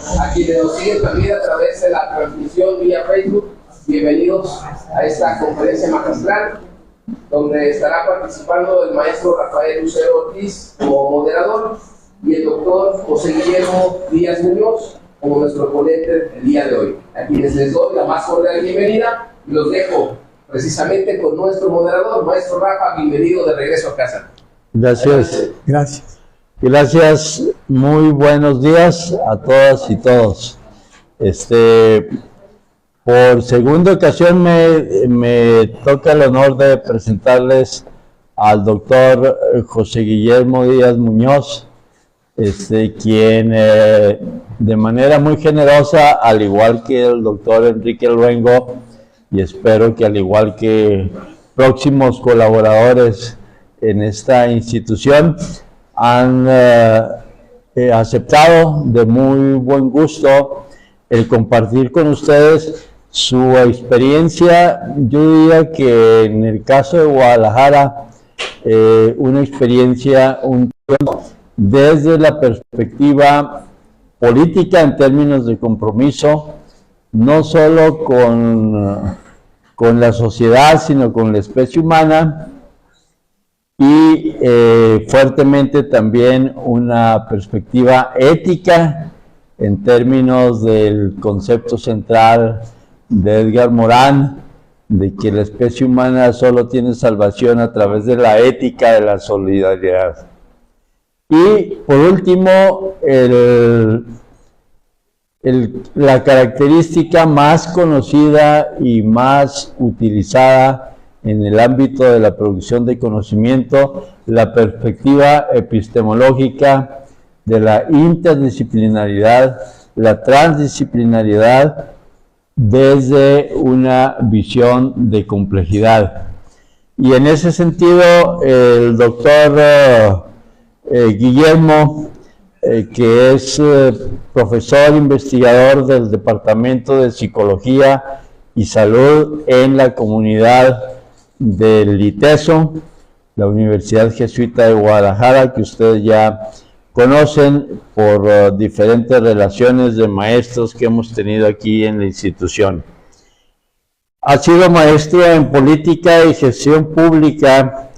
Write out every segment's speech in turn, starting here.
A quienes nos siguen también a través de la transmisión vía Facebook, bienvenidos a esta conferencia magistral, donde estará participando el maestro Rafael Lucero Ortiz como moderador y el doctor José Guillermo Díaz Muñoz como nuestro ponente el día de hoy. A quienes les doy la más cordial bienvenida y los dejo precisamente con nuestro moderador, maestro Rafa. Bienvenido de regreso a casa. Gracias. Gracias. Gracias, muy buenos días a todas y todos. Por segunda ocasión me toca el honor de presentarles al doctor José Guillermo Díaz Muñoz, quien de manera muy generosa, al igual que el doctor Enrique Luengo, y espero que al igual que próximos colaboradores en esta institución, han aceptado de muy buen gusto el compartir con ustedes su experiencia. Yo diría que en el caso de Guadalajara, una experiencia desde la perspectiva política en términos de compromiso, no solo con la sociedad, sino con la especie humana, y fuertemente también una perspectiva ética en términos del concepto central de Edgar Morin, de que la especie humana solo tiene salvación a través de la ética de la solidaridad. Y por último, la característica más conocida y más utilizada en el ámbito de la producción de conocimiento, la perspectiva epistemológica de la interdisciplinaridad, la transdisciplinaridad, desde una visión de complejidad. Y en ese sentido, el doctor Guillermo, que es profesor investigador del Departamento de Psicología y Salud en la comunidad del ITESO, la Universidad Jesuita de Guadalajara, que ustedes ya conocen por diferentes relaciones de maestros que hemos tenido aquí en la institución. Ha sido maestro en política y gestión pública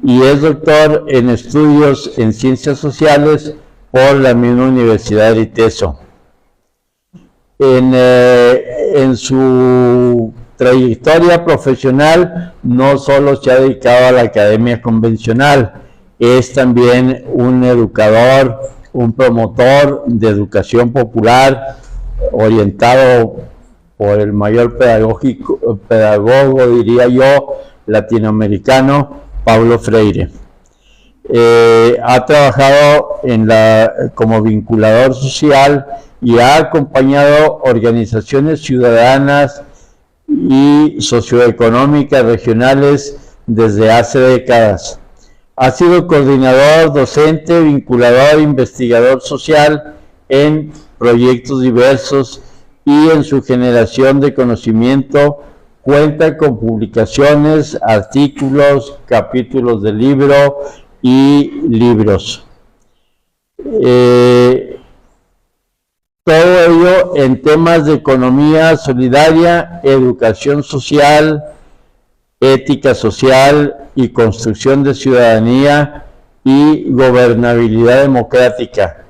y es doctor en estudios en ciencias sociales por la misma Universidad de ITESO. En su trayectoria profesional no solo se ha dedicado a la academia convencional, es también un educador, un promotor de educación popular, orientado por el mayor pedagogo, diría yo, latinoamericano, Paulo Freire. Ha trabajado como vinculador social y ha acompañado organizaciones ciudadanas y socioeconómicas regionales desde hace décadas. Ha sido coordinador, docente, vinculador, investigador social en proyectos diversos y en su generación de conocimiento cuenta con publicaciones, artículos, capítulos de libro y libros. Todo ello en temas de economía solidaria, educación social, ética social y construcción de ciudadanía y gobernabilidad democrática,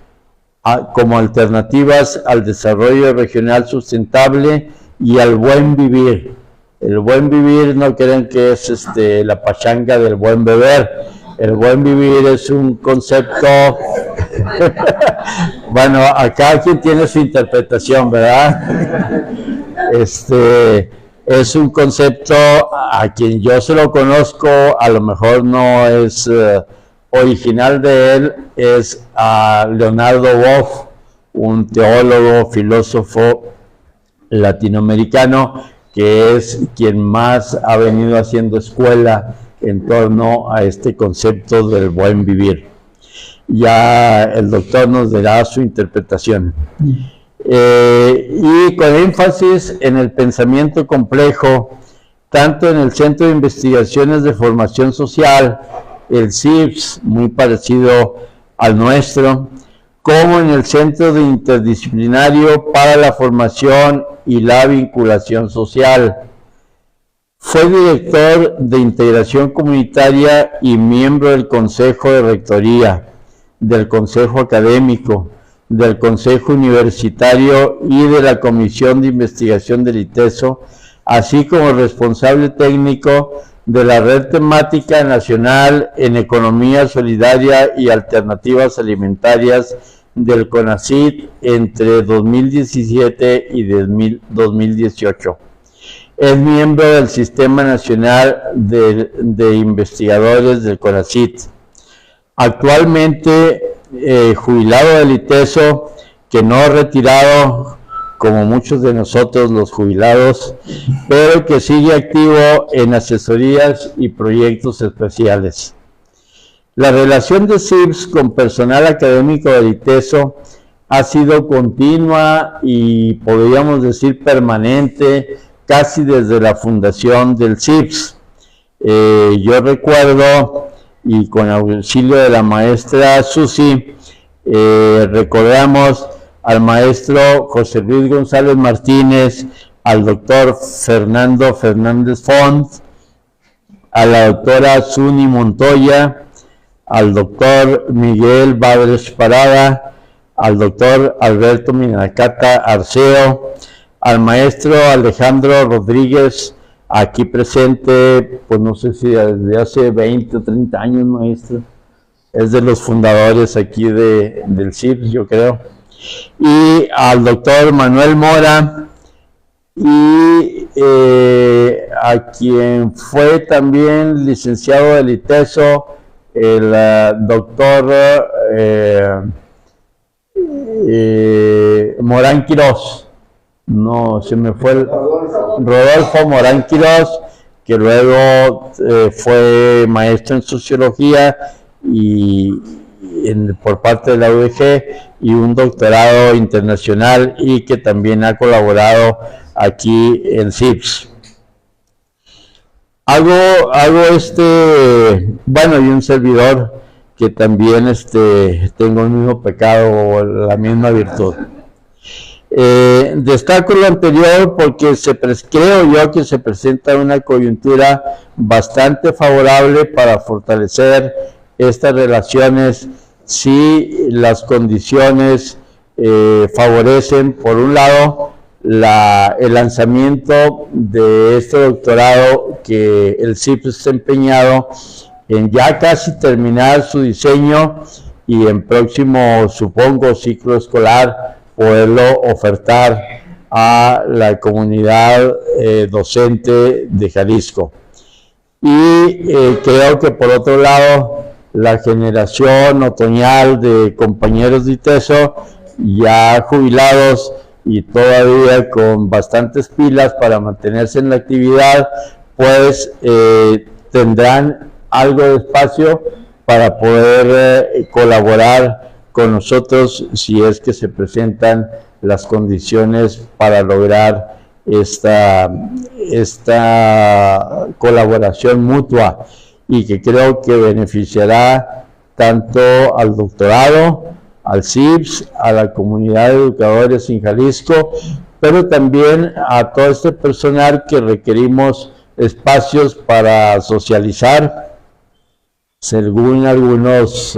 como alternativas al desarrollo regional sustentable y al buen vivir. El buen vivir no crean que es la pachanga del buen beber. El buen vivir es un concepto, bueno, acá quien tiene su interpretación, ¿verdad? Es un concepto a quien yo se lo conozco, a lo mejor no es original de él, es a Leonardo Boff, un teólogo, filósofo latinoamericano, que es quien más ha venido haciendo escuela en torno a este concepto del buen vivir. Ya el doctor nos dará su interpretación. Y con énfasis en el pensamiento complejo, tanto en el Centro de Investigaciones de Formación Social, el CIFS, muy parecido al nuestro, como en el Centro de Interdisciplinario para la Formación y la Vinculación Social. Fue director de Integración Comunitaria y miembro del Consejo de Rectoría, del Consejo Académico, del Consejo Universitario y de la Comisión de Investigación del ITESO, así como responsable técnico de la Red Temática Nacional en Economía Solidaria y Alternativas Alimentarias del CONACYT entre 2017 y 2018. Es miembro del Sistema Nacional de Investigadores del CONACYT. Actualmente jubilado del ITESO, que no retirado como muchos de nosotros los jubilados, pero que sigue activo en asesorías y proyectos especiales. La relación de CIBS con personal académico del ITESO ha sido continua y podríamos decir permanente, casi desde la fundación del CIBS. Yo recuerdo, y con auxilio de la maestra Susi, recordamos al maestro José Luis González Martínez, al doctor Fernando Fernández Font, a la doctora Suni Montoya, al doctor Miguel Badres Parada, al doctor Alberto Minacata Arceo, al maestro Alejandro Rodríguez, aquí presente, pues no sé si desde hace 20 o 30 años, maestro, es de los fundadores aquí del CIBS, yo creo, y al doctor Manuel Mora, y a quien fue también licenciado del ITESO, el doctor Morán Quirós. No, se me fue Rodolfo Morán Quirós, que luego fue maestro en sociología y por parte de la UDG, y un doctorado internacional, y que también ha colaborado aquí en CIBS. Bueno, y un servidor que también tengo el mismo pecado o la misma virtud. Destaco lo anterior porque creo yo que se presenta una coyuntura bastante favorable para fortalecer estas relaciones si las condiciones favorecen, por un lado, el lanzamiento de este doctorado que el CIBS está empeñado en ya casi terminar su diseño, y en próximo, supongo, ciclo escolar poderlo ofertar a la comunidad docente de Jalisco. Y creo que por otro lado, la generación otoñal de compañeros de ITESO ya jubilados y todavía con bastantes pilas para mantenerse en la actividad, pues tendrán algo de espacio para poder colaborar con nosotros si es que se presentan las condiciones para lograr esta colaboración mutua, y que creo que beneficiará tanto al doctorado, al CIBS, a la comunidad de educadores en Jalisco, pero también a todo este personal que requerimos espacios para socializar, según algunos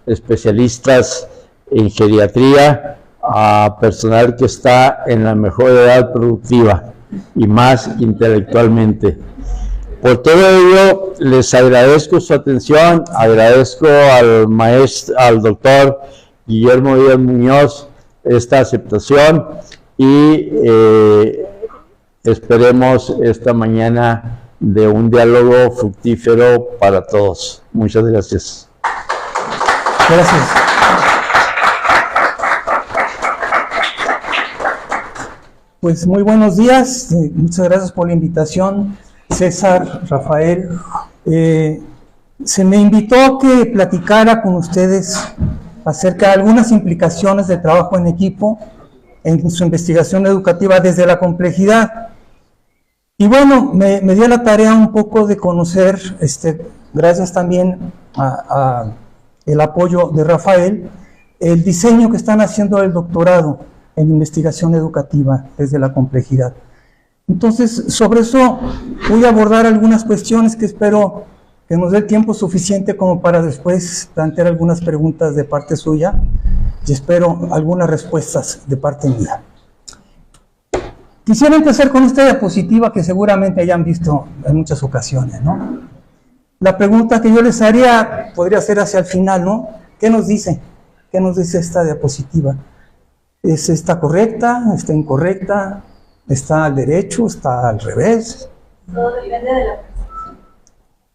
especialistas en geriatría, a personal que está en la mejor edad productiva y más intelectualmente. Por todo ello, les agradezco su atención, agradezco al doctor Guillermo Díaz Muñoz esta aceptación, y esperemos esta mañana de un diálogo fructífero para todos. Muchas gracias. Gracias. Pues muy buenos días, muchas gracias por la invitación, César, Rafael. Se me invitó a que platicara con ustedes acerca de algunas implicaciones de trabajo en equipo en su investigación educativa desde la complejidad. Y bueno, me dio la tarea un poco de conocer, gracias también a el apoyo de Rafael, el diseño que están haciendo del doctorado en investigación educativa desde la complejidad. Entonces, sobre eso voy a abordar algunas cuestiones que espero que nos dé el tiempo suficiente como para después plantear algunas preguntas de parte suya y espero algunas respuestas de parte mía. Quisiera empezar con esta diapositiva que seguramente hayan visto en muchas ocasiones, ¿no? La pregunta que yo les haría podría ser hacia el final, ¿no? ¿Qué nos dice? ¿Qué nos dice esta diapositiva? ¿Está correcta? ¿Está incorrecta? ¿Está al derecho? ¿Está al revés? Todo depende de la percepción.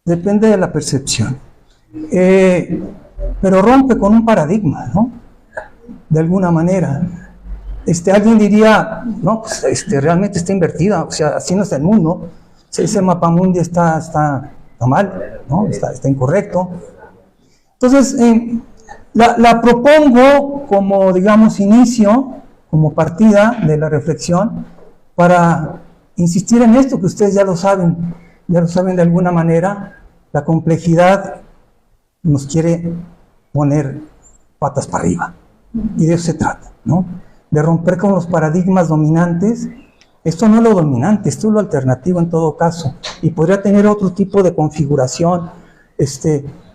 Depende de la percepción. Pero rompe con un paradigma, ¿no? De alguna manera. Alguien diría, no, pues realmente está invertida, o sea, así no está el mundo. Ese mapamundi está mal, ¿no? Está incorrecto. Entonces, la propongo como, digamos, inicio, como partida de la reflexión, para insistir en esto que ustedes ya lo saben de alguna manera. La complejidad nos quiere poner patas para arriba, y de eso se trata, ¿no? De romper con los paradigmas dominantes. Esto no es lo dominante, esto es lo alternativo en todo caso, y podría tener otro tipo de configuración,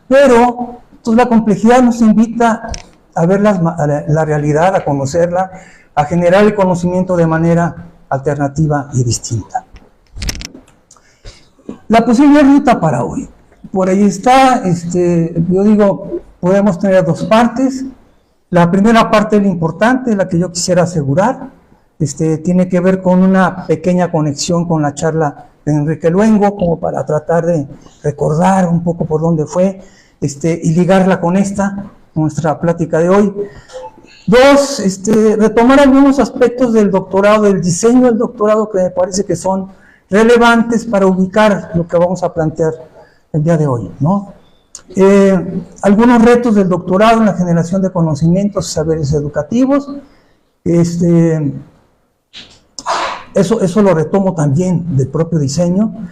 pero entonces la complejidad nos invita a ver la realidad, a conocerla, a generar el conocimiento de manera alternativa y distinta. La posible ruta para hoy, por ahí está, yo digo, podemos tener dos partes. La primera parte es la importante, la que yo quisiera asegurar, tiene que ver con una pequeña conexión con la charla de Enrique Luengo, como para tratar de recordar un poco por dónde fue, y ligarla con nuestra plática de hoy. Dos, retomar algunos aspectos del doctorado, del diseño del doctorado, que me parece que son relevantes para ubicar lo que vamos a plantear el día de hoy, ¿no? Algunos retos del doctorado en la generación de conocimientos y saberes educativos. Eso lo retomo también del propio diseño.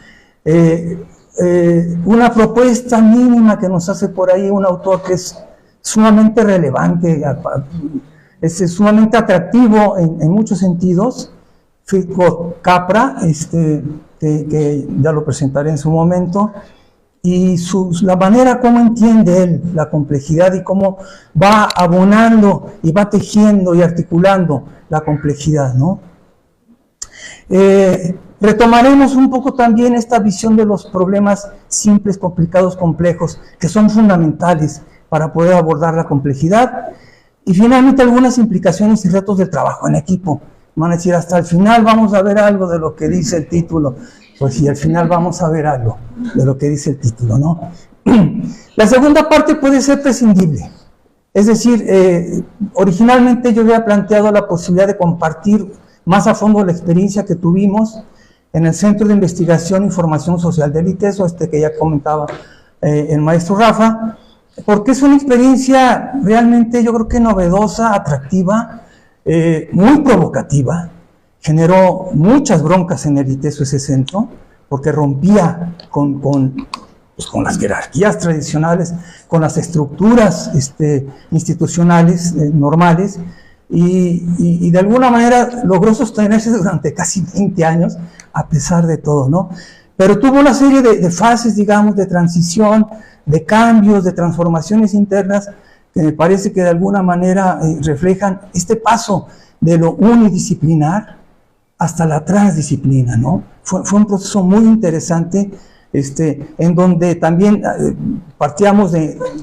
Una propuesta mínima que nos hace por ahí un autor que es sumamente relevante, es sumamente atractivo en muchos sentidos, Federico Capra, que ya lo presentaré en su momento, y la manera como entiende él la complejidad y cómo va abonando y va tejiendo y articulando la complejidad, ¿no? Retomaremos un poco también esta visión de los problemas simples, complicados, complejos, que son fundamentales para poder abordar la complejidad. Y finalmente algunas implicaciones y retos del trabajo en equipo. Van a decir, hasta el final vamos a ver algo de lo que dice el título. Pues sí, al final vamos a ver algo de lo que dice el título, ¿no? La segunda parte puede ser prescindible. Es decir, originalmente yo había planteado la posibilidad de compartir más a fondo la experiencia que tuvimos en el Centro de Investigación y Formación Social del ITESO, que ya comentaba el maestro Rafa, porque es una experiencia realmente, yo creo que novedosa, atractiva, muy provocativa. Generó muchas broncas en el ITESO ese centro, porque rompía con las jerarquías tradicionales, con las estructuras institucionales normales, y de alguna manera logró sostenerse durante casi 20 años, a pesar de todo, ¿no? Pero tuvo una serie de fases, digamos, de transición, de cambios, de transformaciones internas, que me parece que de alguna manera reflejan este paso de lo unidisciplinar hasta la transdisciplina, ¿no? Fue un proceso muy interesante, en donde también partíamos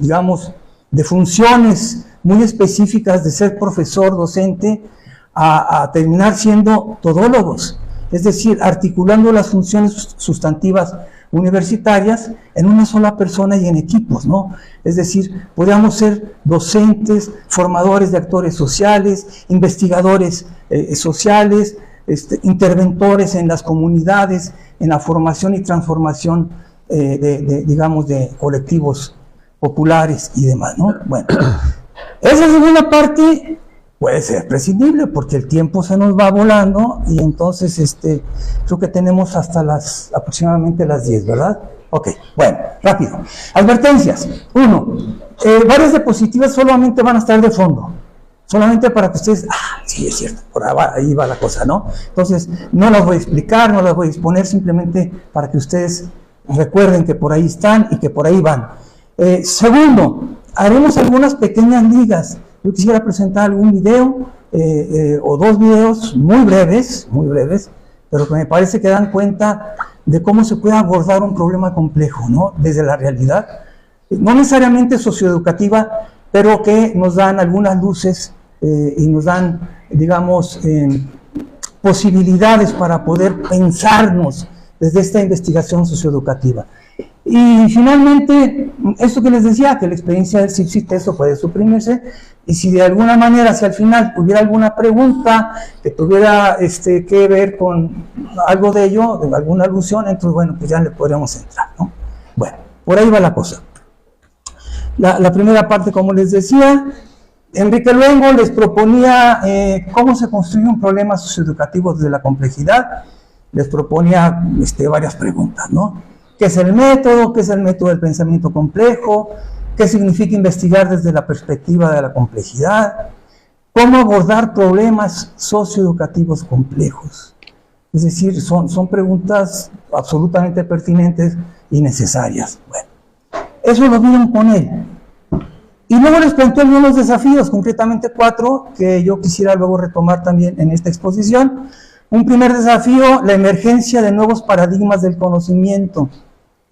digamos, de funciones muy específicas de ser profesor, docente, a terminar siendo todólogos, es decir, articulando las funciones sustantivas universitarias en una sola persona y en equipos, ¿no? Es decir, podríamos ser docentes, formadores de actores sociales, investigadores sociales, interventores en las comunidades, en la formación y transformación digamos, de colectivos populares y demás, ¿no? Bueno, esa segunda parte puede ser prescindible porque el tiempo se nos va volando y entonces creo que tenemos hasta aproximadamente las 10, ¿verdad? Ok, bueno, rápido. Advertencias. 1. Varias diapositivas solamente van a estar de fondo. Solamente para que ustedes, sí, es cierto, por ahí va la cosa, ¿no? Entonces, no las voy a explicar, no las voy a exponer, simplemente para que ustedes recuerden que por ahí están y que por ahí van. Segundo, haremos algunas pequeñas ligas. Yo quisiera presentar algún video o 2 videos muy breves, pero que me parece que dan cuenta de cómo se puede abordar un problema complejo, ¿no? Desde la realidad, no necesariamente socioeducativa, pero que nos dan algunas luces y nos dan, digamos, posibilidades para poder pensarnos desde esta investigación socioeducativa. Y finalmente, esto que les decía, que la experiencia del CIPSI-TESO puede suprimirse, y si de alguna manera, si al final hubiera alguna pregunta que tuviera que ver con algo de ello, de alguna alusión, entonces bueno, pues ya le podríamos entrar, ¿no? Bueno, por ahí va la cosa. La primera parte, como les decía, Enrique Luengo les proponía cómo se construye un problema socioeducativo desde la complejidad. Les proponía varias preguntas, ¿no? ¿Qué es el método? ¿Qué es el método del pensamiento complejo? ¿Qué significa investigar desde la perspectiva de la complejidad? ¿Cómo abordar problemas socioeducativos complejos? Es decir, son preguntas absolutamente pertinentes y necesarias. Bueno, eso lo vieron con él. Y luego les planteé algunos desafíos, concretamente 4, que yo quisiera luego retomar también en esta exposición. Un primer desafío, la emergencia de nuevos paradigmas del conocimiento.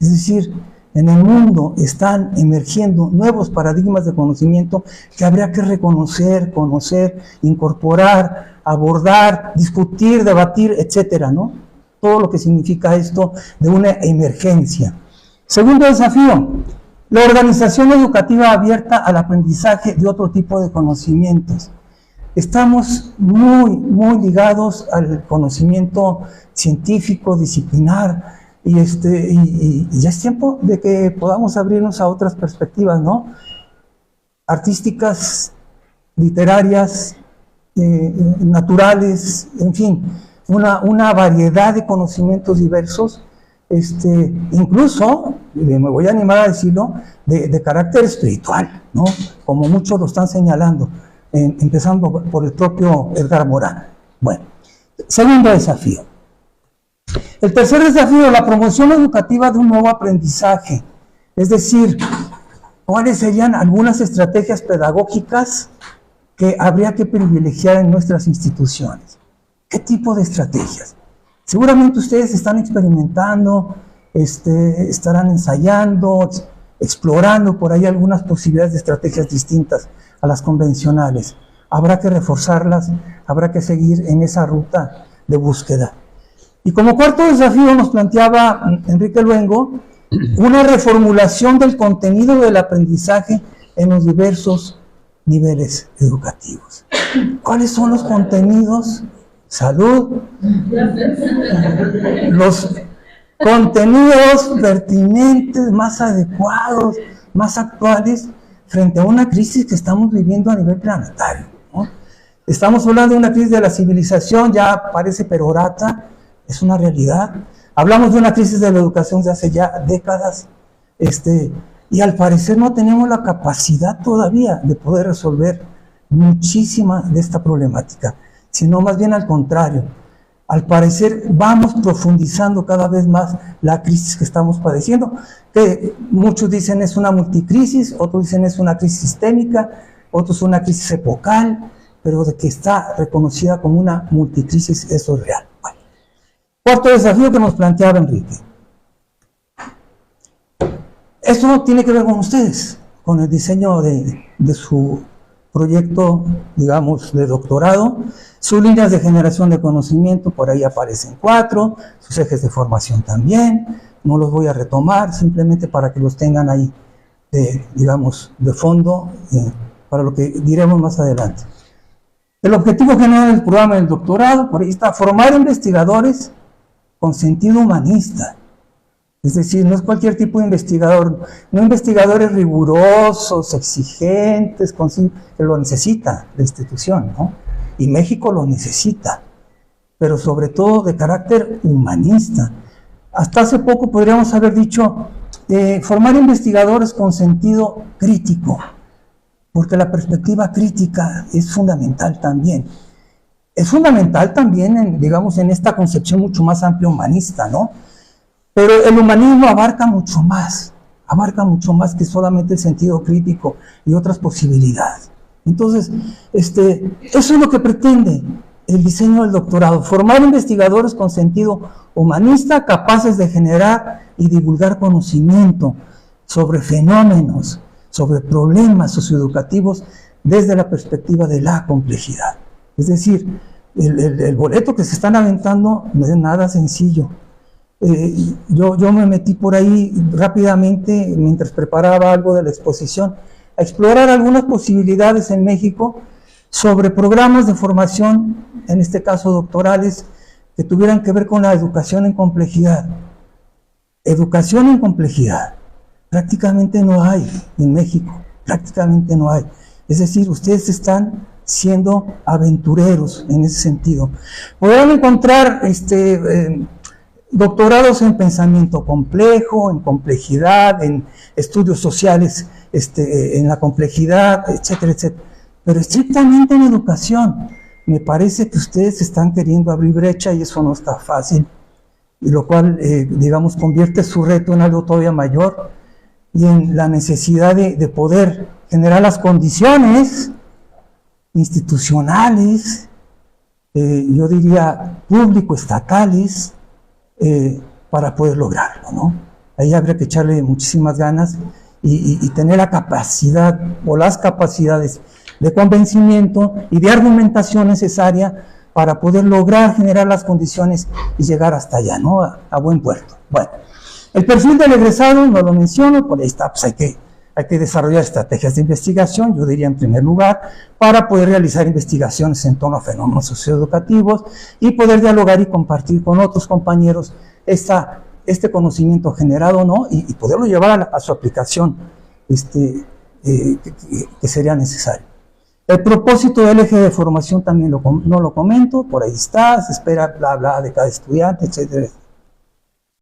Es decir, en el mundo están emergiendo nuevos paradigmas de conocimiento que habría que reconocer, conocer, incorporar, abordar, discutir, debatir, etcétera, ¿no? Todo lo que significa esto de una emergencia. Segundo desafío, la organización educativa abierta al aprendizaje de otro tipo de conocimientos. Estamos muy ligados al conocimiento científico, disciplinar, y ya es tiempo de que podamos abrirnos a otras perspectivas, ¿no? Artísticas, literarias, naturales, en fin, una variedad de conocimientos diversos, incluso, me voy a animar a decirlo, de carácter espiritual, ¿no? Como muchos lo están señalando, empezando por el propio Edgar Morin. Bueno, segundo desafío. El tercer desafío, la promoción educativa de un nuevo aprendizaje. Es decir, ¿cuáles serían algunas estrategias pedagógicas que habría que privilegiar en nuestras instituciones? ¿Qué tipo de estrategias? Seguramente ustedes están experimentando, estarán ensayando, explorando por ahí algunas posibilidades de estrategias distintas a las convencionales. Habrá que reforzarlas, habrá que seguir en esa ruta de búsqueda. Y como cuarto desafío nos planteaba Enrique Luengo una reformulación del contenido del aprendizaje en los diversos niveles educativos. ¿Cuáles son los contenidos? Salud. Los contenidos pertinentes, más adecuados, más actuales, frente a una crisis que estamos viviendo a nivel planetario, ¿no? Estamos hablando de una crisis de la civilización, ya parece perorata, es una realidad. Hablamos de una crisis de la educación de hace ya décadas, y al parecer no tenemos la capacidad todavía de poder resolver muchísima de esta problemática, sino más bien al contrario. Al parecer vamos profundizando cada vez más la crisis que estamos padeciendo, que muchos dicen es una multicrisis, otros dicen es una crisis sistémica, otros una crisis epocal, pero de que está reconocida como una multicrisis, eso es real. Bueno. Cuarto desafío que nos planteaba Enrique. Esto tiene que ver con ustedes, con el diseño de su proyecto, digamos, de doctorado. Sus líneas de generación de conocimiento, por ahí aparecen 4, sus ejes de formación también. No los voy a retomar, simplemente para que los tengan ahí, digamos, de fondo, para lo que diremos más adelante. El objetivo general del programa del doctorado, por ahí está, formar investigadores con sentido humanista. Es decir, no es cualquier tipo de investigador, no investigadores rigurosos, exigentes, que lo necesita la institución, ¿no? Y México lo necesita, pero sobre todo de carácter humanista. hasta hace poco podríamos haber dicho formar investigadores con sentido crítico, porque la perspectiva crítica es fundamental también. Es fundamental también, digamos, en esta concepción mucho más amplia humanista, ¿no? Pero el humanismo abarca mucho más que solamente el sentido crítico y otras posibilidades. Entonces, eso es lo que pretende el diseño del doctorado, formar investigadores con sentido humanista capaces de generar y divulgar conocimiento sobre fenómenos, sobre problemas socioeducativos desde la perspectiva de la complejidad. Es decir, el boleto que se están aventando no es nada sencillo. Yo me metí por ahí rápidamente, mientras preparaba algo de la exposición, a explorar algunas posibilidades en México sobre programas de formación, en este caso doctorales, que tuvieran que ver con la educación en complejidad. Educación en complejidad. Prácticamente no hay en México, prácticamente no hay. Es decir, ustedes están siendo aventureros en ese sentido. Podrán encontrar doctorados en pensamiento complejo, en complejidad, en estudios sociales, en la complejidad, etcétera, etcétera. Pero estrictamente en educación, me parece que ustedes están queriendo abrir brecha y eso no está fácil, y lo cual, digamos, convierte su reto en algo todavía mayor y en la necesidad de poder generar las condiciones institucionales, yo diría público-estatales, para poder lograrlo, ¿no? Ahí habría que echarle muchísimas ganas y tener la capacidad o las capacidades de convencimiento y de argumentación necesaria para poder lograr generar las condiciones y llegar hasta allá, ¿no? A buen puerto. Bueno, el perfil del egresado no lo menciono, por ahí está, pues hay que desarrollar estrategias de investigación, yo diría en primer lugar, para poder realizar investigaciones en torno a fenómenos socioeducativos y poder dialogar y compartir con otros compañeros este conocimiento generado, ¿no? Y poderlo llevar a su aplicación que sería necesario. El propósito del eje de formación también no lo comento, por ahí está, se espera bla bla de cada estudiante, etc.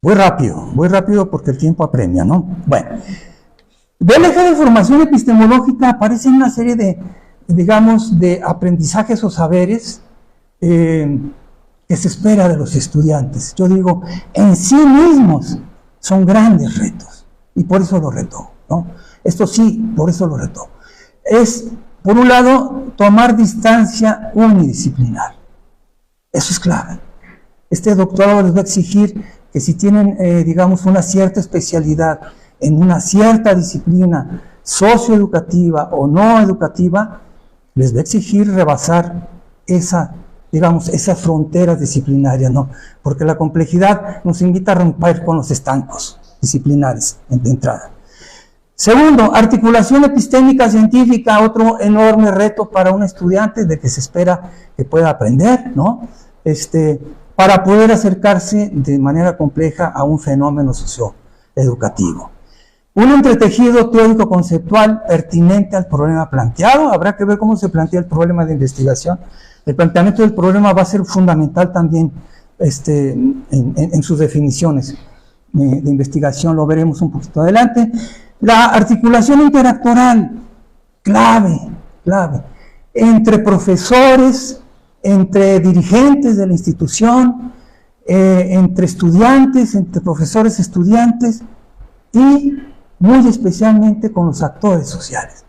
Voy rápido porque el tiempo apremia, ¿no? Bueno, del eje de formación epistemológica aparecen una serie de aprendizajes o saberes que se espera de los estudiantes. Yo digo, en sí mismos son grandes retos, y por eso lo reto, ¿no? Esto sí, por eso lo reto. Es, por un lado, tomar distancia unidisciplinar. Eso es clave. Este doctorado les va a exigir que si tienen, digamos, una cierta especialidad en una cierta disciplina socioeducativa o no educativa, les va a exigir rebasar esas fronteras disciplinarias, ¿no? Porque la complejidad nos invita a romper con los estancos disciplinares de entrada. Segundo, articulación epistémica científica, otro enorme reto para un estudiante de que se espera que pueda aprender, ¿no? Para poder acercarse de manera compleja a un fenómeno socioeducativo. Un entretejido teórico-conceptual pertinente al problema planteado. Habrá que ver cómo se plantea el problema de investigación. El planteamiento del problema va a ser fundamental también en sus definiciones de investigación. Lo veremos un poquito adelante. La articulación interactoral, clave, entre profesores, entre dirigentes de la institución, entre estudiantes, entre profesores, estudiantes y muy especialmente con los actores sociales.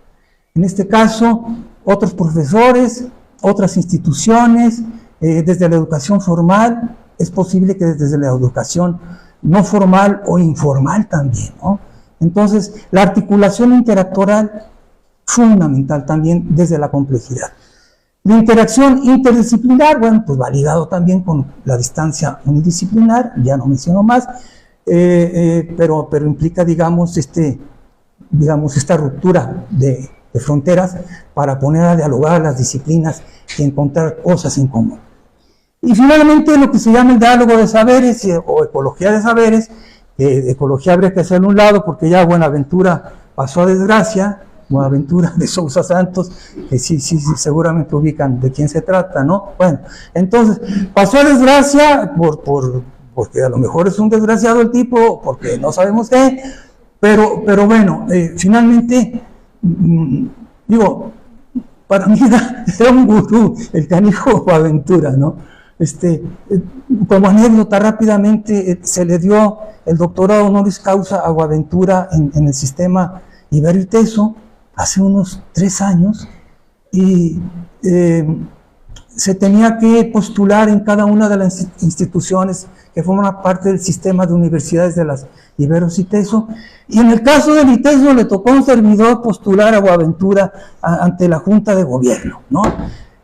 En este caso, otros profesores, otras instituciones, desde la educación formal, es posible que desde la educación no formal o informal también, ¿no? Entonces, la articulación interactoral, fundamental también desde la complejidad. La interacción interdisciplinar, bueno, pues va ligado también con la distancia unidisciplinar, ya no menciono más, pero implica, digamos, esta ruptura de fronteras para poner a dialogar las disciplinas y encontrar cosas en común. Y finalmente lo que se llama el diálogo de saberes o ecología de saberes, ecología habría que hacerlo a un lado porque ya Buenaventura pasó a desgracia, Buenaventura de Sousa Santos, que sí, seguramente ubican de quién se trata, ¿no? Bueno, entonces, pasó a desgracia por porque a lo mejor es un desgraciado el tipo, porque no sabemos qué, pero bueno, finalmente, digo, para mí era un gurú, el canijo Boaventura, ¿no? Como anécdota rápidamente, se le dio el doctorado honoris causa a Boaventura en el sistema Ibero y Teso hace unos 3 años, y se tenía que postular en cada una de las instituciones que forman parte del sistema de universidades de las Ibero y Teso, y en el caso del ITESO le tocó a un servidor postular a Boaventura ante la Junta de Gobierno, ¿no?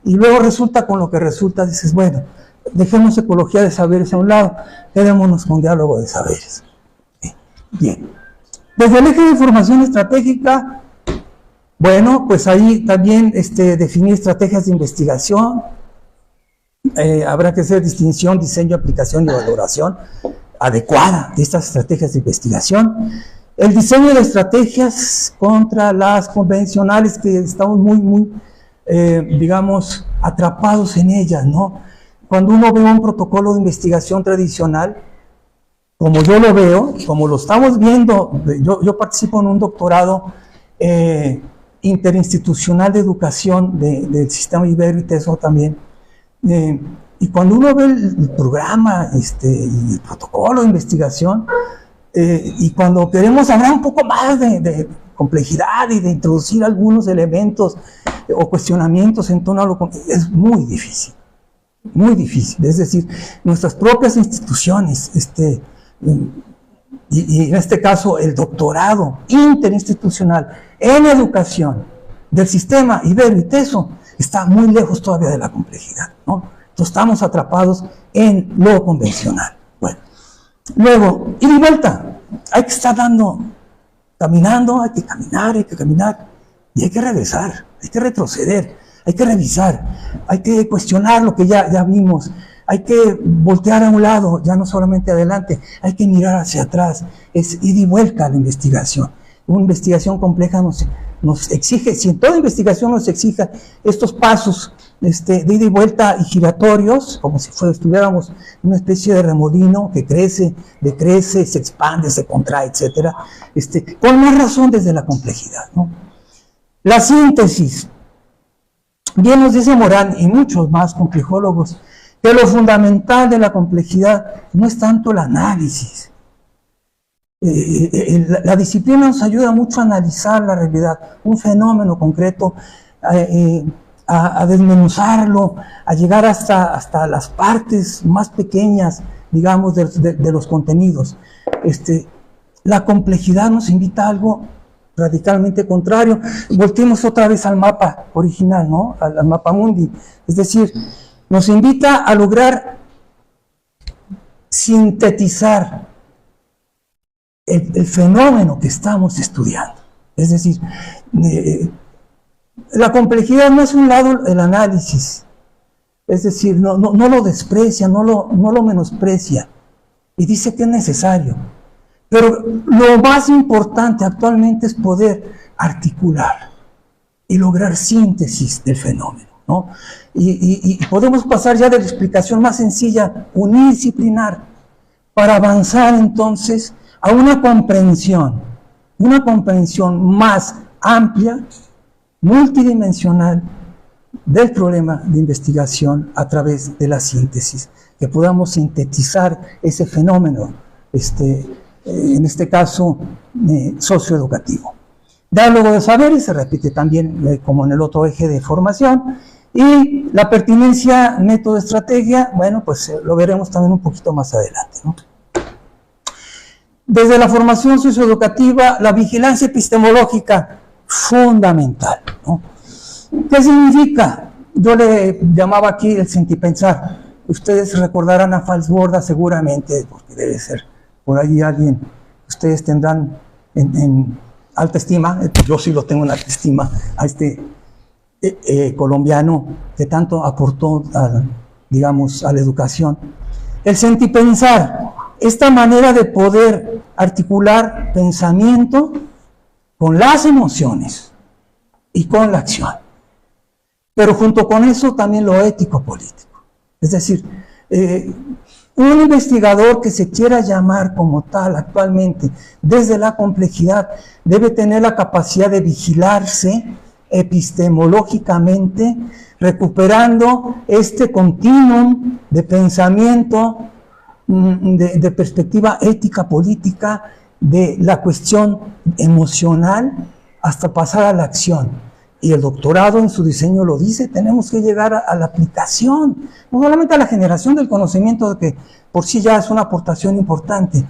Y luego resulta con lo que resulta, dices, bueno, dejemos ecología de saberes a un lado, quedémonos con diálogo de saberes. Bien. Desde el eje de formación estratégica, bueno, pues ahí también definir estrategias de investigación, habrá que hacer distinción, diseño, aplicación y valoración adecuada de estas estrategias de investigación. El diseño de estrategias contra las convencionales, que estamos muy, digamos, atrapados en ellas, ¿no? Cuando uno ve un protocolo de investigación tradicional, como yo lo veo, como lo estamos viendo, yo participo en un doctorado interinstitucional de educación del sistema Ibero y Teso también, y cuando uno ve el programa y el protocolo de investigación, y cuando queremos hablar un poco más de complejidad y de introducir algunos elementos o cuestionamientos en torno a lo que es muy difícil, es decir, nuestras propias instituciones, y en este caso el doctorado interinstitucional en educación del sistema Ibero y Teso está muy lejos todavía de la complejidad, ¿no? Entonces estamos atrapados en lo convencional. Bueno, luego, ida y vuelta, hay que estar caminando, hay que caminar, y hay que regresar, hay que retroceder, hay que revisar, hay que cuestionar lo que ya vimos, hay que voltear a un lado, ya no solamente adelante, hay que mirar hacia atrás, es ida y vuelta a la investigación. Una investigación compleja nos exige, si en toda investigación nos exige estos pasos de ida y vuelta y giratorios, como si estuviéramos en una especie de remolino que crece, decrece, se expande, se contrae, etcétera, con más razón desde la complejidad, ¿no? La síntesis. Bien nos dice Morán y muchos más complejólogos que lo fundamental de la complejidad no es tanto el análisis. La disciplina nos ayuda mucho a analizar la realidad, un fenómeno concreto, a desmenuzarlo, a llegar hasta las partes más pequeñas, digamos, de los contenidos. La complejidad nos invita a algo radicalmente contrario. Volvemos otra vez al mapa original, ¿no? Al mapa mundi. Es decir, nos invita a lograr sintetizar el fenómeno que estamos estudiando. Es decir, la complejidad no es un lado el análisis, es decir, no lo desprecia, no lo menosprecia, y dice que es necesario. Pero lo más importante actualmente es poder articular y lograr síntesis del fenómeno, ¿no? Y podemos pasar ya de la explicación más sencilla, unidisciplinar, para avanzar entonces a una comprensión más amplia, multidimensional del problema de investigación a través de la síntesis, que podamos sintetizar ese fenómeno, en este caso socioeducativo. Diálogo de saberes se repite también como en el otro eje de formación, y la pertinencia método-estrategia, bueno, pues lo veremos también un poquito más adelante, ¿no? Desde la formación socioeducativa, la vigilancia epistemológica, fundamental, ¿no? ¿Qué significa? Yo le llamaba aquí el sentipensar. Ustedes recordarán a Falsborda seguramente, porque debe ser por ahí alguien, ustedes tendrán en alta estima, yo sí lo tengo en alta estima, a colombiano que tanto aportó, digamos, a la educación. El sentipensar, esta manera de poder articular pensamiento con las emociones y con la acción. Pero junto con eso también lo ético-político. Es decir, Un investigador que se quiera llamar como tal actualmente, desde la complejidad, debe tener la capacidad de vigilarse epistemológicamente, recuperando este continuum de pensamiento, de perspectiva ética, política, de la cuestión emocional, hasta pasar a la acción. Y el doctorado en su diseño lo dice, tenemos que llegar a la aplicación, no solamente a la generación del conocimiento, que por sí ya es una aportación importante,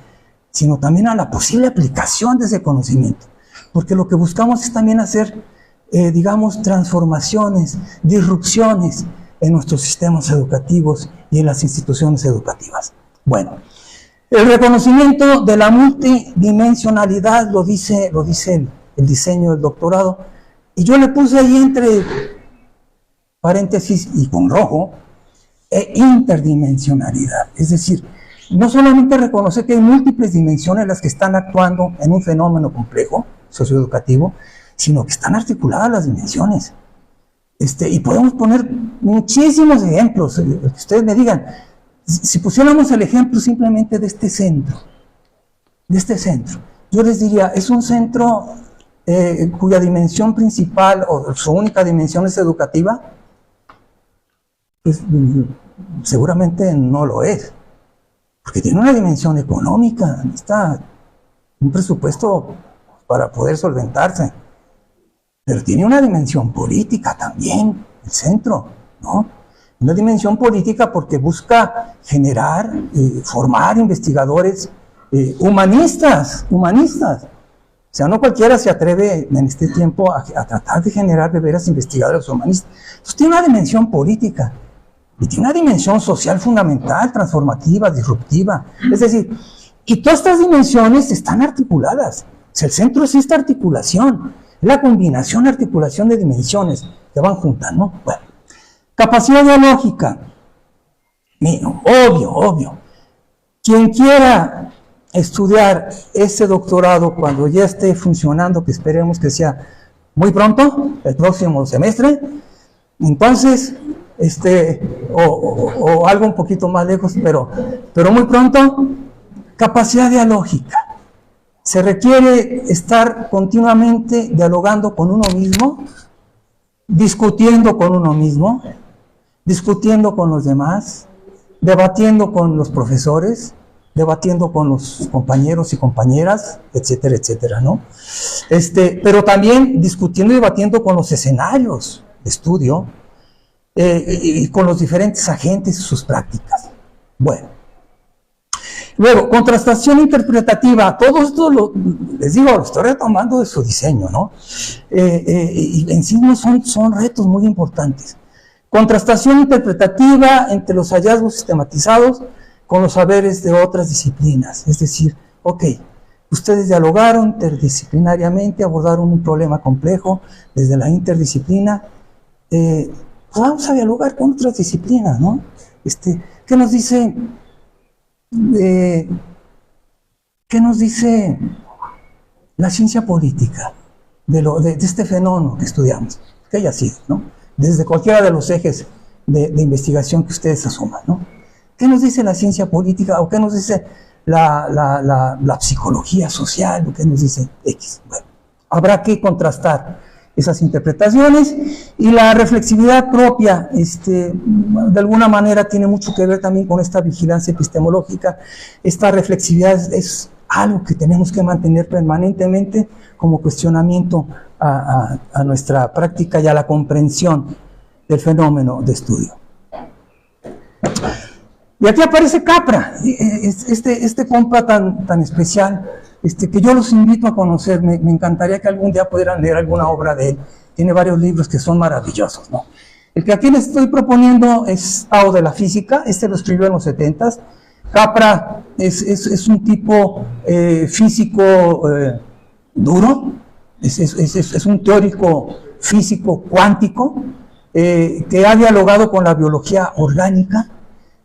sino también a la posible aplicación de ese conocimiento. Porque lo que buscamos es también hacer, digamos, transformaciones, disrupciones en nuestros sistemas educativos y en las instituciones educativas. Bueno, el reconocimiento de la multidimensionalidad lo dice el diseño del doctorado. Y yo le puse ahí entre paréntesis y con rojo, interdimensionalidad. Es decir, no solamente reconocer que hay múltiples dimensiones las que están actuando en un fenómeno complejo, socioeducativo, sino que están articuladas las dimensiones. Y podemos poner muchísimos ejemplos, que ustedes me digan. Si pusiéramos el ejemplo simplemente de este centro, yo les diría, es un centro cuya dimensión principal o su única dimensión es educativa, pues seguramente no lo es, porque tiene una dimensión económica, necesita un presupuesto para poder solventarse, pero tiene una dimensión política también, el centro, ¿no? Una dimensión política porque busca generar, formar investigadores humanistas. O sea, no cualquiera se atreve en este tiempo a tratar de generar de veras investigadores humanistas. Entonces tiene una dimensión política y tiene una dimensión social fundamental, transformativa, disruptiva. Es decir, y todas estas dimensiones están articuladas. O sea, el centro es esta articulación, es la combinación, articulación de dimensiones que van juntas, ¿no? Bueno, capacidad dialógica. Obvio. Quien quiera estudiar ese doctorado cuando ya esté funcionando, que esperemos que sea muy pronto, el próximo semestre, entonces, o algo un poquito más lejos, pero muy pronto, capacidad dialógica. Se requiere estar continuamente dialogando con uno mismo, discutiendo con uno mismo, discutiendo con los demás, debatiendo con los profesores, debatiendo con los compañeros y compañeras, etcétera, etcétera, ¿no? Pero también discutiendo y debatiendo con los escenarios de estudio y con los diferentes agentes y sus prácticas. Bueno. Luego, contrastación interpretativa. Todo esto, les digo, lo estoy retomando de su diseño, ¿no? Y en sí son retos muy importantes. Contrastación interpretativa entre los hallazgos sistematizados con los saberes de otras disciplinas. Es decir, ok, ustedes dialogaron interdisciplinariamente, abordaron un problema complejo desde la interdisciplina, pues vamos a dialogar con otras disciplinas, ¿no? ¿Qué nos dice la ciencia política de este fenómeno que estudiamos? Que haya sido, ¿no? Desde cualquiera de los ejes de investigación que ustedes asuman, ¿no? ¿Qué nos dice la ciencia política o qué nos dice la psicología social o qué nos dice X? Bueno, habrá que contrastar esas interpretaciones y la reflexividad propia, de alguna manera tiene mucho que ver también con esta vigilancia epistemológica. Esta reflexividad es algo que tenemos que mantener permanentemente como cuestionamiento a nuestra práctica y a la comprensión del fenómeno de estudio. Y aquí aparece Capra, este compa tan especial, que yo los invito a conocer. Me encantaría que algún día pudieran leer alguna obra de él. Tiene varios libros que son maravillosos, ¿no? El que aquí les estoy proponiendo es Tao de la física. Lo escribió en los 70s. Capra es un tipo físico duro, es un teórico físico cuántico que ha dialogado con la biología orgánica,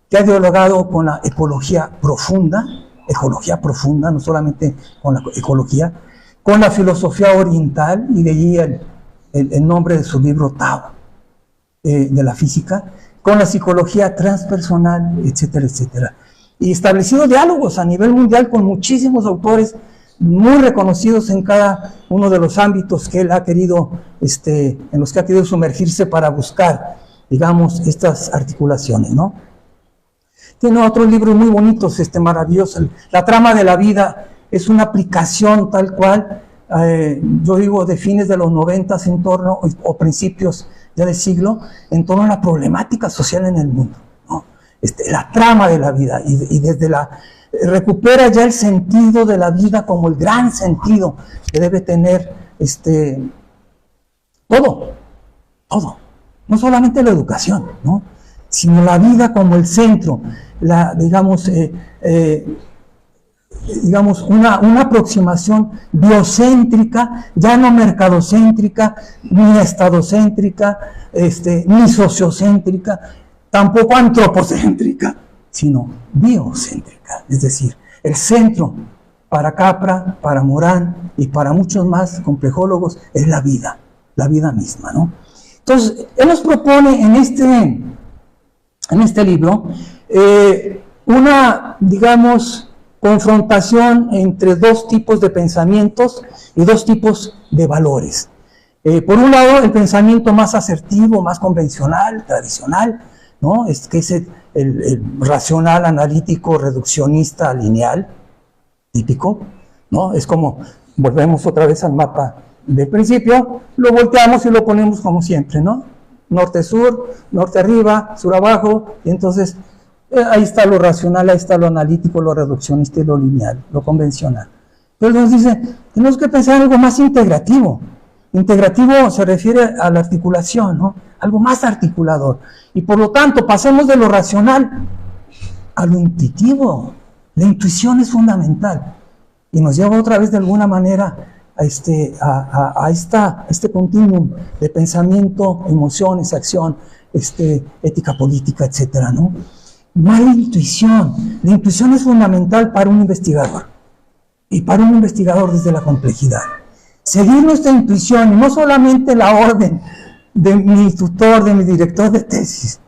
que ha dialogado con la ecología profunda, no solamente con la ecología, con la filosofía oriental, y de allí el nombre de su libro Tao, de la física, con la psicología transpersonal, etcétera, etcétera. y establecido diálogos a nivel mundial con muchísimos autores muy reconocidos en cada uno de los ámbitos que él ha querido, en los que ha querido sumergirse para buscar, digamos, estas articulaciones, ¿no? Tiene otros libros muy bonitos, maravilloso. La trama de la vida es una aplicación tal cual, yo digo, de fines de los 90 en torno, o principios ya del siglo, en torno a la problemática social en el mundo, ¿no? La trama de la vida, y desde recupera ya el sentido de la vida como el gran sentido que debe tener todo, no solamente la educación, ¿no? Sino la vida como el centro, digamos, una aproximación biocéntrica, ya no mercadocéntrica, ni estadocéntrica, ni sociocéntrica, tampoco antropocéntrica, sino biocéntrica, es decir, el centro para Capra, para Morán y para muchos más complejólogos es la vida misma, ¿no? Entonces, él nos propone en este libro una, digamos, confrontación entre dos tipos de pensamientos y dos tipos de valores. Por un lado, el pensamiento más asertivo, más convencional, tradicional, ¿no? Que es el racional, analítico, reduccionista, lineal, típico, ¿no? Es como, volvemos otra vez al mapa del principio, lo volteamos y lo ponemos como siempre, ¿no? Norte-sur, norte arriba, sur abajo, y entonces ahí está lo racional, ahí está lo analítico, lo reduccionista y lo lineal, lo convencional. Pero nos dice, tenemos que pensar en algo más integrativo. Integrativo se refiere a la articulación, ¿no? Algo más articulador. Y por lo tanto, pasemos de lo racional a lo intuitivo. La intuición es fundamental. Y nos lleva otra vez de alguna manera a este continuum de pensamiento, emociones, acción, ética política, etcétera, ¿no? Más la intuición. La intuición es fundamental para un investigador. Y para un investigador desde la complejidad. Seguir nuestra intuición, y no solamente la orden de mi tutor, de mi director de tesis.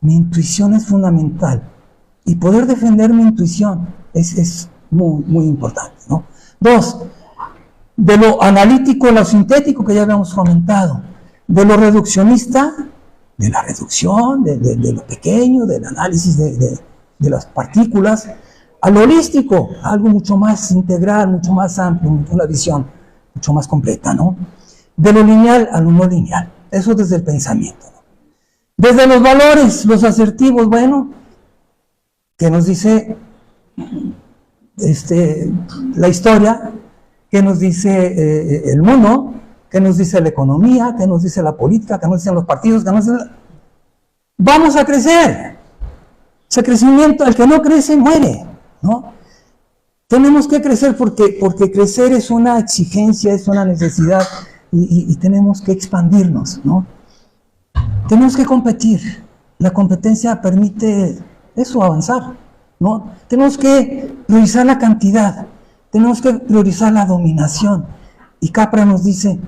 Mi intuición es fundamental. Y poder defender mi intuición es muy, muy importante, ¿no? 2, de lo analítico a lo sintético, que ya habíamos comentado. De lo reduccionista, de la reducción, de lo pequeño, del análisis de las partículas, a lo holístico, algo mucho más integral, mucho más amplio, una visión mucho más completa, ¿no? De lo lineal a lo no lineal. Eso desde el pensamiento, ¿no? Desde los valores, los asertivos, bueno, que nos dice la historia, que nos dice el mundo, que nos dice la economía, que nos dice la política, que nos dicen los partidos, que nos dice... Vamos a crecer. Ese crecimiento, el que no crece, muere, ¿no? Tenemos que crecer porque crecer es una exigencia, es una necesidad y tenemos que expandirnos, ¿no? Tenemos que competir. La competencia permite eso, avanzar, ¿no? Tenemos que priorizar la cantidad, tenemos que priorizar la dominación. Y Capra nos dice,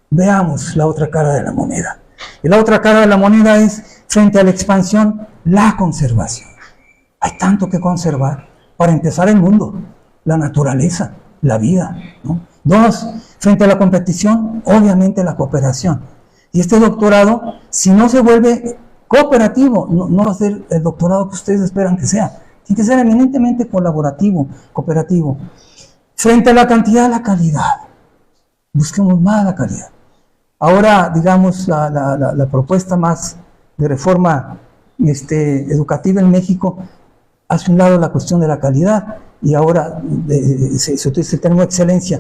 veamos la otra cara de la moneda. Y la otra cara de la moneda es, frente a la expansión, la conservación. Hay tanto que conservar. Para empezar, el mundo, la naturaleza, la vida, ¿no? 2, frente a la competición, obviamente la cooperación. Y este doctorado, si no se vuelve cooperativo, no va a ser el doctorado que ustedes esperan que sea. Tiene que ser eminentemente colaborativo, cooperativo. Frente a la cantidad, la calidad. Busquemos más la calidad. Ahora, digamos, la propuesta más de reforma educativa en México hace un lado la cuestión de la calidad y ahora se utiliza el término excelencia,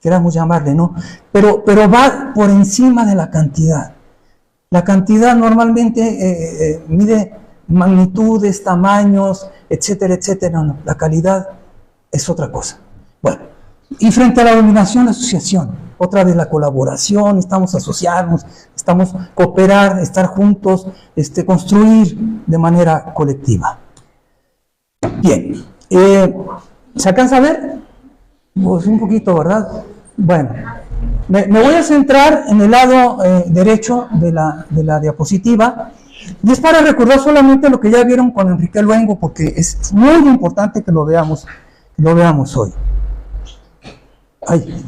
queramos llamarle, ¿no? Pero va por encima de la cantidad. La cantidad normalmente mide magnitudes, tamaños, etcétera, etcétera. No, la calidad es otra cosa. Bueno, y frente a la dominación, la asociación. Otra vez la colaboración, estamos asociarnos, estamos cooperar, estar juntos, construir de manera colectiva. Bien, ¿se alcanza a ver? Pues un poquito, ¿verdad? Bueno, me voy a centrar en el lado derecho de la diapositiva Y es para recordar solamente lo que ya vieron con Enrique Luengo, porque es muy importante que lo veamos hoy. Ay,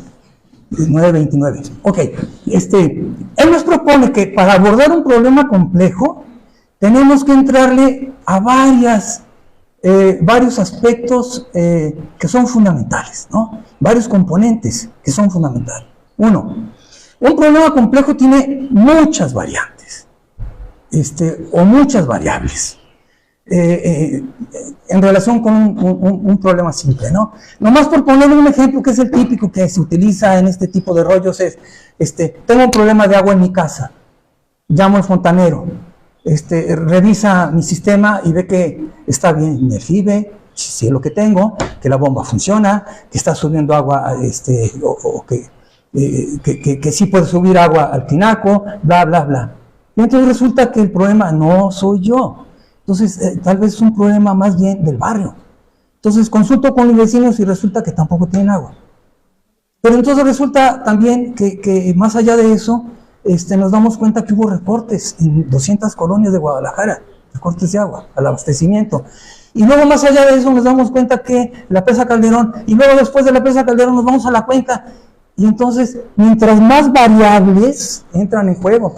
9:29. Ok, él nos propone que para abordar un problema complejo tenemos que entrarle a varios aspectos que son fundamentales, ¿no? Varios componentes que son fundamentales. Uno, un problema complejo tiene muchas variantes, o muchas variables. En relación con un problema simple, ¿no? Nomás por poner un ejemplo que es el típico que se utiliza en este tipo de rollos es, tengo un problema de agua en mi casa, llamo al fontanero, revisa mi sistema y ve que está bien, me FIBE, si es lo que tengo, que la bomba funciona, que está subiendo agua, o que sí puede subir agua al tinaco, bla, bla, bla. Y entonces resulta que el problema no soy yo. Entonces, tal vez es un problema más bien del barrio. Entonces, consulto con los vecinos y resulta que tampoco tienen agua. Pero entonces resulta también que más allá de eso, nos damos cuenta que hubo recortes en 200 colonias de Guadalajara, recortes de agua, al abastecimiento. Y luego más allá de eso nos damos cuenta que la presa Calderón, y luego después de la presa Calderón nos vamos a la cuenca. Y entonces, mientras más variables entran en juego,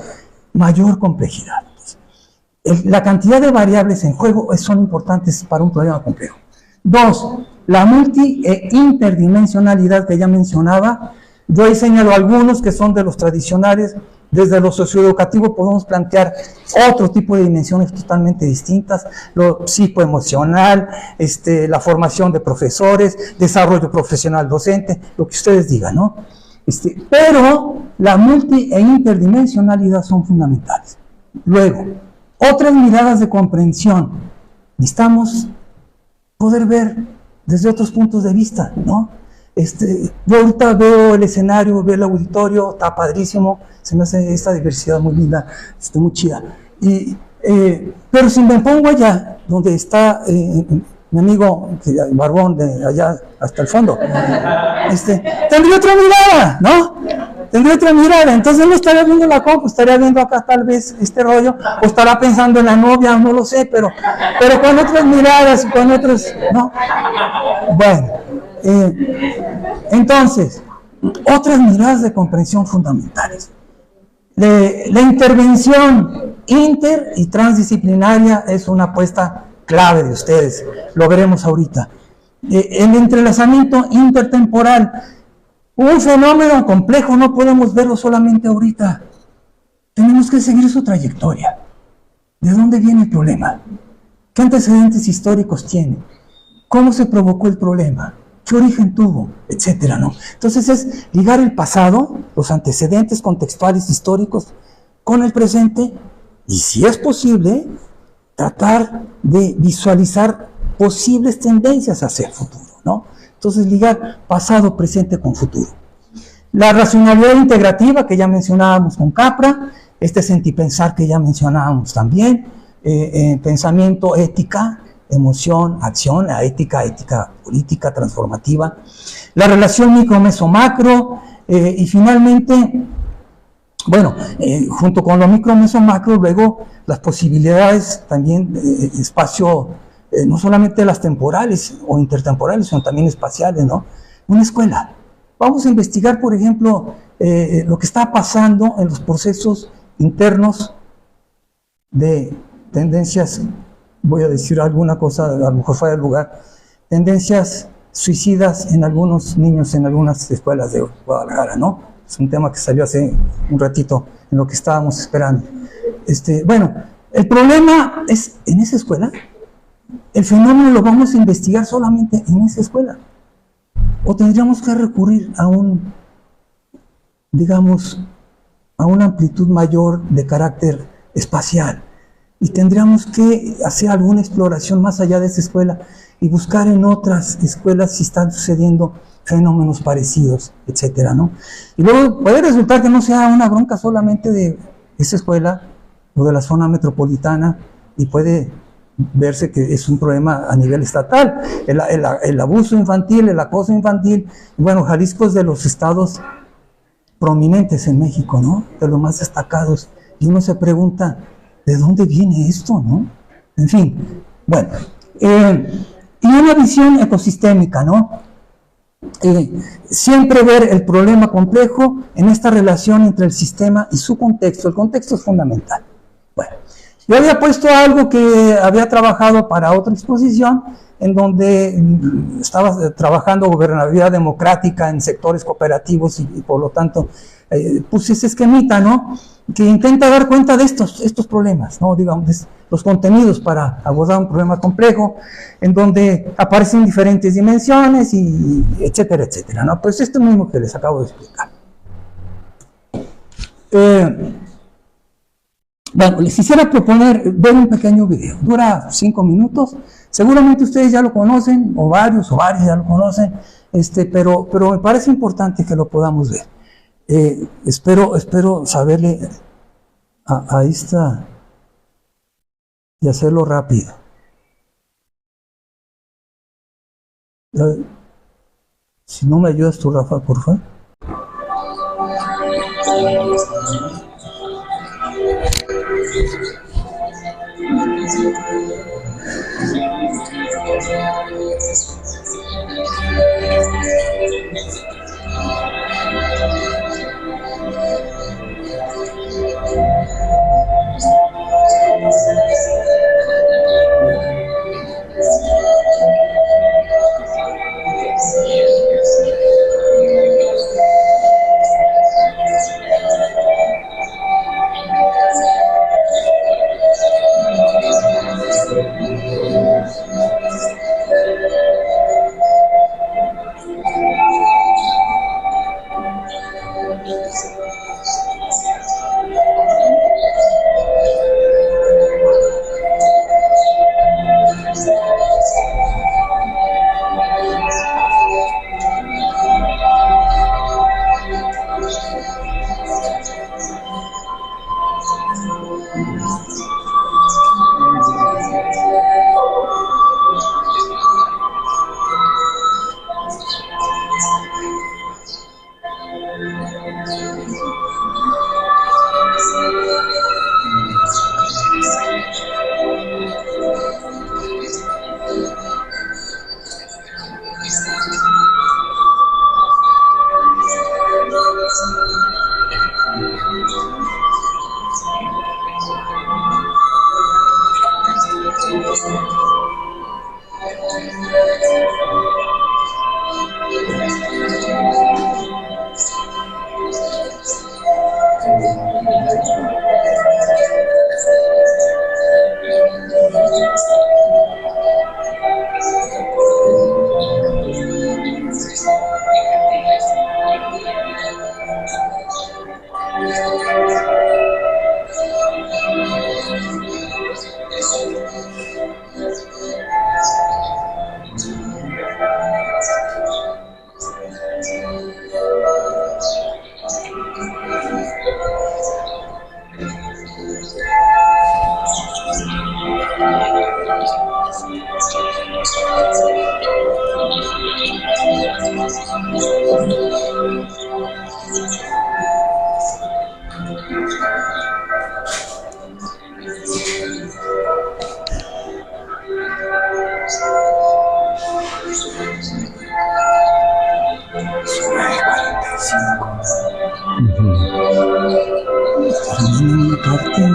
mayor complejidad. La cantidad de variables en juego son importantes para un problema complejo. Dos, la multi e interdimensionalidad que ya mencionaba. Yo ahí señalo algunos que son de los tradicionales. Desde lo socioeducativo podemos plantear otro tipo de dimensiones totalmente distintas, lo psicoemocional, la formación de profesores, desarrollo profesional docente, lo que ustedes digan, ¿no? Pero la multi e interdimensionalidad son fundamentales. Luego, otras miradas de comprensión. Necesitamos poder ver desde otros puntos de vista, ¿no? Yo ahorita veo el escenario, veo el auditorio, está padrísimo, se me hace esta diversidad muy linda, muy chida. Pero si me pongo allá, donde está mi amigo Barbón, de allá hasta el fondo, tendría otra mirada, ¿no? Tendría otra mirada, entonces no estaría viendo la compu, estaría viendo acá tal vez este rollo, o estará pensando en la novia, no lo sé, pero con otras miradas, con otros, ¿no? Bueno, entonces, otras miradas de comprensión fundamentales. La intervención inter y transdisciplinaria es una apuesta clave de ustedes, lo veremos ahorita. El entrelazamiento intertemporal, un fenómeno complejo no podemos verlo solamente ahorita, tenemos que seguir su trayectoria. ¿De dónde viene el problema? ¿Qué antecedentes históricos tiene? ¿Cómo se provocó el problema? ¿Qué origen tuvo? Etcétera, ¿no? Entonces es ligar el pasado, los antecedentes contextuales históricos, con el presente y, si es posible, tratar de visualizar posibles tendencias hacia el futuro, ¿no? Entonces ligar pasado, presente con futuro. La racionalidad integrativa que ya mencionábamos con Capra, sentipensar que ya mencionábamos también, pensamiento, ética, emoción, acción, la ética política transformativa, la relación micro-meso-macro, y finalmente, bueno, junto con lo micro-meso-macro, luego las posibilidades también de espacio, no solamente las temporales o intertemporales, sino también espaciales, ¿no? Una escuela. Vamos a investigar, por ejemplo, lo que está pasando en los procesos internos de tendencias, voy a decir alguna cosa, a lo mejor fuera del lugar, tendencias suicidas en algunos niños en algunas escuelas de Guadalajara, ¿no? Es un tema que salió hace un ratito en lo que estábamos esperando. Bueno, el problema es en esa escuela. El fenómeno lo vamos a investigar solamente en esa escuela. O tendríamos que recurrir a a una amplitud mayor de carácter espacial. Y tendríamos que hacer alguna exploración más allá de esa escuela y buscar en otras escuelas si están sucediendo fenómenos parecidos, etcétera, ¿no? Y luego puede resultar que no sea una bronca solamente de esa escuela o de la zona metropolitana, y puede verse que es un problema a nivel estatal. El abuso infantil, el acoso infantil, y bueno, Jalisco es de los estados prominentes en México, ¿no? De los más destacados. Y uno se pregunta, ¿de dónde viene esto, no? En fin, bueno, y una visión ecosistémica, ¿no? Siempre ver el problema complejo en esta relación entre el sistema y su contexto. El contexto es fundamental. Bueno, yo había puesto algo que había trabajado para otra exposición, en donde estaba trabajando gobernabilidad democrática en sectores cooperativos y por lo tanto puse ese esquemita, ¿no? Que intenta dar cuenta de estos problemas, ¿no? Digamos, los contenidos para abordar un problema complejo, en donde aparecen diferentes dimensiones, y etcétera, etcétera, ¿no? Pues esto mismo que les acabo de explicar. Bueno, les quisiera proponer ver un pequeño video, dura 5 minutos, seguramente ustedes ya lo conocen, o varios ya lo conocen, pero me parece importante que lo podamos ver. Espero saberle a esta y hacerlo rápido. Si no me ayudas tú, Rafa, por favor.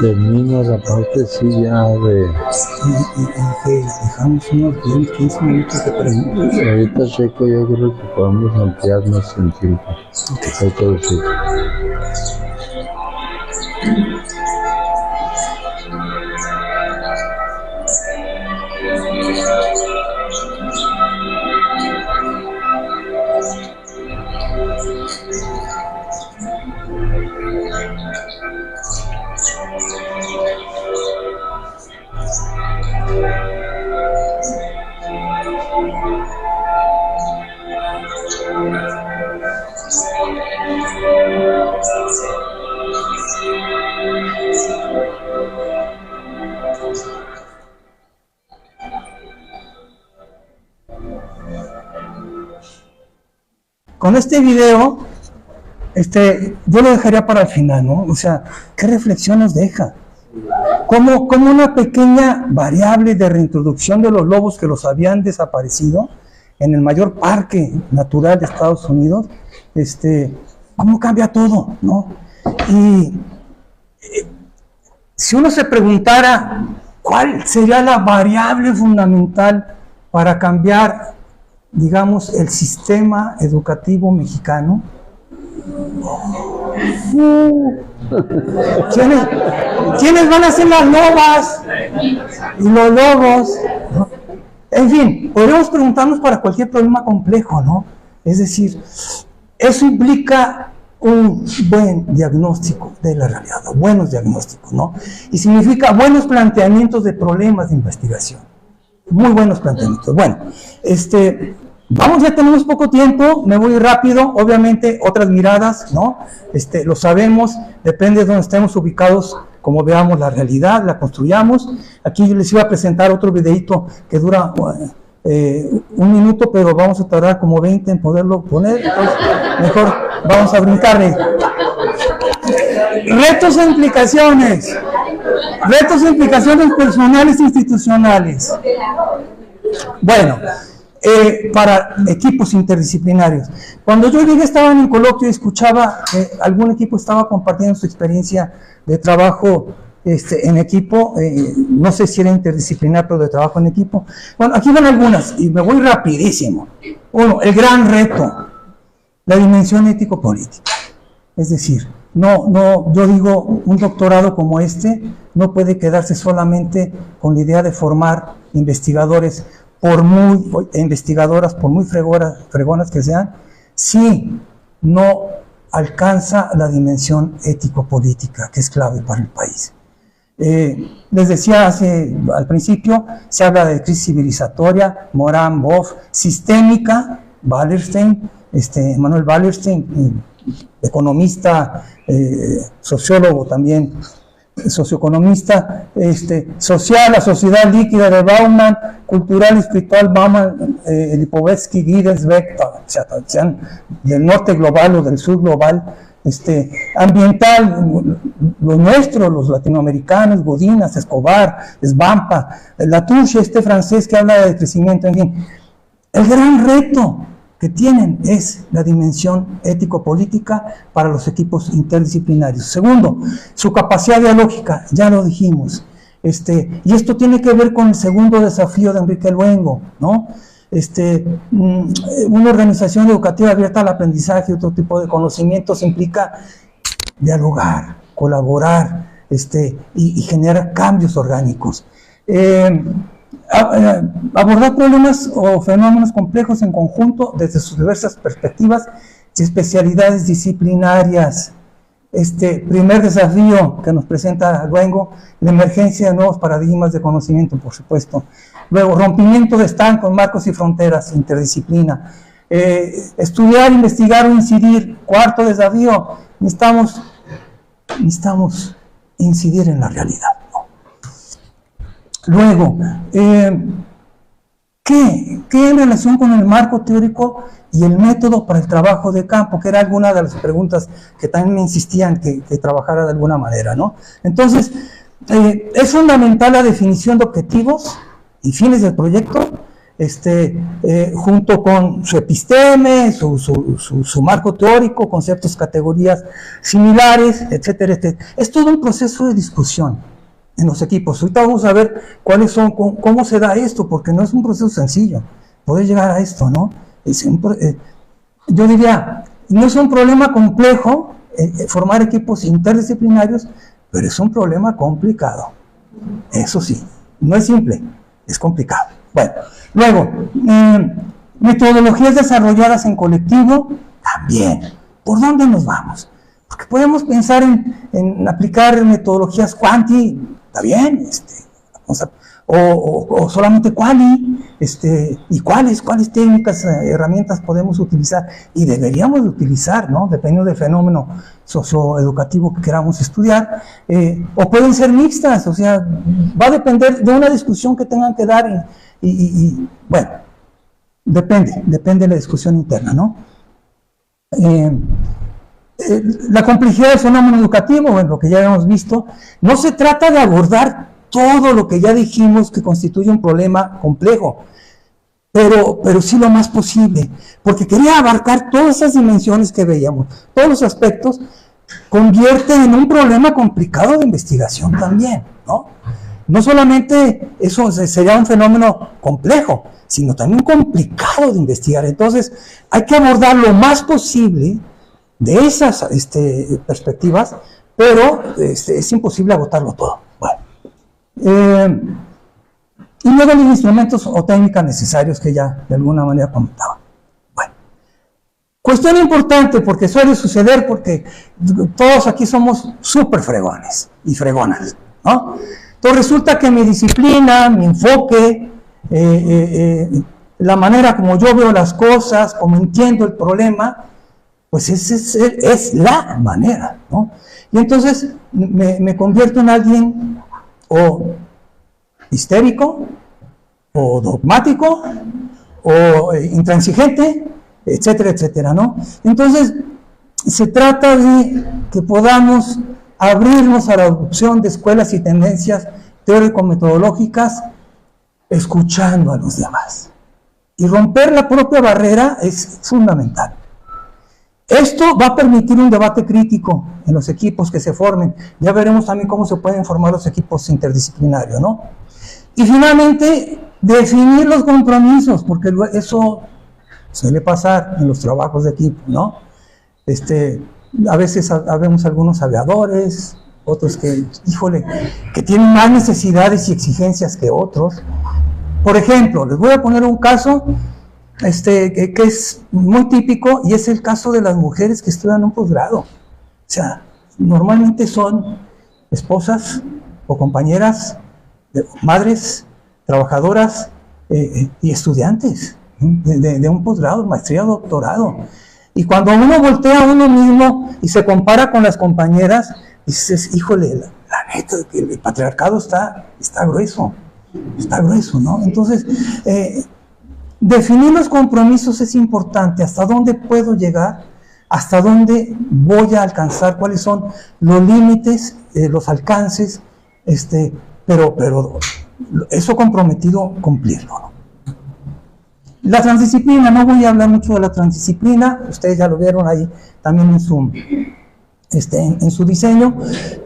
Termina la parte sí ya de... Dejamos unos 10, 15 minutos de preguntas. Ahorita checo, yo creo que podemos ampliar más en tiempo. Okay. Con este video, yo lo dejaría para el final, ¿no? O sea, ¿qué reflexión nos deja? como una pequeña variable de reintroducción de los lobos que los habían desaparecido en el mayor parque natural de Estados Unidos, cómo cambia todo, ¿no? Y si uno se preguntara cuál sería la variable fundamental para cambiar, digamos, el sistema educativo mexicano, ¿quiénes van a ser las lobas y los lobos? En fin, podríamos preguntarnos para cualquier problema complejo, ¿no? Es decir, eso implica un buen diagnóstico de la realidad, buenos diagnósticos, ¿no? Y significa buenos planteamientos de problemas de investigación, muy buenos planteamientos. Bueno, vamos, ya tenemos poco tiempo, me voy rápido, obviamente otras miradas, ¿no? Lo sabemos, depende de dónde estemos ubicados, como veamos la realidad, la construyamos. Aquí yo les iba a presentar otro videito que dura 1 minuto, pero vamos a tardar como 20 en poderlo poner, entonces mejor vamos a brincarle. Retos e implicaciones personales e institucionales. Bueno, para equipos interdisciplinarios. Cuando yo llegué estaba en un coloquio y escuchaba que algún equipo estaba compartiendo su experiencia de trabajo en equipo, no sé si era interdisciplinar, pero de trabajo en equipo. Bueno, aquí van algunas y me voy rapidísimo. Uno, el gran reto, la dimensión ético-política. Es decir, yo digo, un doctorado como no puede quedarse solamente con la idea de formar investigadores investigadoras, por muy fregonas que sean, si no alcanza la dimensión ético-política, que es clave para el país. Les decía al principio, se habla de crisis civilizatoria, Morán, Boff, sistémica, Wallerstein, Manuel Wallerstein, economista, sociólogo también, socioeconomista, social, la sociedad líquida de Bauman, cultural y espiritual Bauman, Lipovetsky, Giddens, Beck, sean del norte global o del sur global, ambiental, lo nuestro, los latinoamericanos, Godinas, Escobar, Svampa, Latouche, francés que habla de crecimiento, en fin. El gran reto que tienen es la dimensión ético-política para los equipos interdisciplinarios. Segundo, su capacidad dialógica, ya lo dijimos. Y esto tiene que ver con el segundo desafío de Enrique Luengo, ¿no? Una organización educativa abierta al aprendizaje y otro tipo de conocimientos implica dialogar, colaborar, y generar cambios orgánicos. Abordar problemas o fenómenos complejos en conjunto desde sus diversas perspectivas y especialidades disciplinarias. Primer desafío que nos presenta Luengo, la emergencia de nuevos paradigmas de conocimiento, por supuesto. Luego, rompimiento de estancos, marcos y fronteras, interdisciplina. Estudiar, investigar o incidir. Cuarto desafío, necesitamos incidir en la realidad. Luego, ¿qué en relación con el marco teórico y el método para el trabajo de campo? Que era alguna de las preguntas que también me insistían que trabajara de alguna manera, ¿no? Entonces, es fundamental la definición de objetivos y fines del proyecto, junto con su episteme, su marco teórico, conceptos, categorías similares, etcétera, etcétera. Es todo un proceso de discusión en los equipos. Ahorita vamos a ver cómo se da esto, porque no es un proceso sencillo poder llegar a esto, ¿no? Yo diría, no es un problema complejo formar equipos interdisciplinarios, pero es un problema complicado. Eso sí, no es simple, es complicado. Bueno, luego, metodologías desarrolladas en colectivo, también. ¿Por dónde nos vamos? Porque podemos pensar en aplicar metodologías quanti, está bien, o solamente quali, y cuáles técnicas, herramientas podemos utilizar y deberíamos de utilizar, ¿no? Dependiendo del fenómeno socioeducativo que queramos estudiar, o pueden ser mixtas, o sea, va a depender de una discusión que tengan que dar y bueno, depende de la discusión interna, ¿no? la complejidad del fenómeno educativo, en lo que ya hemos visto, no se trata de abordar todo lo que ya dijimos que constituye un problema complejo, pero sí lo más posible, porque quería abarcar todas esas dimensiones que veíamos, todos los aspectos, convierte en un problema complicado de investigación también, ¿no? No solamente eso sería un fenómeno complejo, sino también complicado de investigar. Entonces, hay que abordar lo más posible de esas perspectivas, pero es imposible agotarlo todo. Bueno, y luego los instrumentos o técnicas necesarios que ya de alguna manera comentaba. Bueno, cuestión importante porque suele suceder porque todos aquí somos súper fregones y fregonas, ¿no? Entonces resulta que mi disciplina, mi enfoque, la manera como yo veo las cosas, como entiendo el problema, pues es la manera, ¿no? Y entonces me convierto en alguien o histérico, o dogmático, o intransigente, etcétera, etcétera, ¿no? Entonces, se trata de que podamos abrirnos a la adopción de escuelas y tendencias teórico-metodológicas, escuchando a los demás. Y romper la propia barrera es fundamental. Esto va a permitir un debate crítico en los equipos que se formen. Ya veremos también cómo se pueden formar los equipos interdisciplinarios, ¿no? Y finalmente, definir los compromisos, porque eso suele pasar en los trabajos de equipo, ¿no? A veces habemos algunos aviadores, otros que, híjole, que tienen más necesidades y exigencias que otros. Por ejemplo, les voy a poner un caso que es muy típico, y es el caso de las mujeres que estudian un posgrado. O sea, normalmente son esposas o compañeras, madres, trabajadoras y estudiantes de un posgrado, maestría o doctorado. Y cuando uno voltea a uno mismo y se compara con las compañeras, dices, híjole, la neta, que el patriarcado está grueso, ¿no? Entonces, definir los compromisos es importante, hasta dónde puedo llegar, hasta dónde voy a alcanzar, cuáles son los límites, los alcances, pero eso comprometido cumplirlo, ¿no? La transdisciplina, no voy a hablar mucho de la transdisciplina, ustedes ya lo vieron ahí también en su diseño,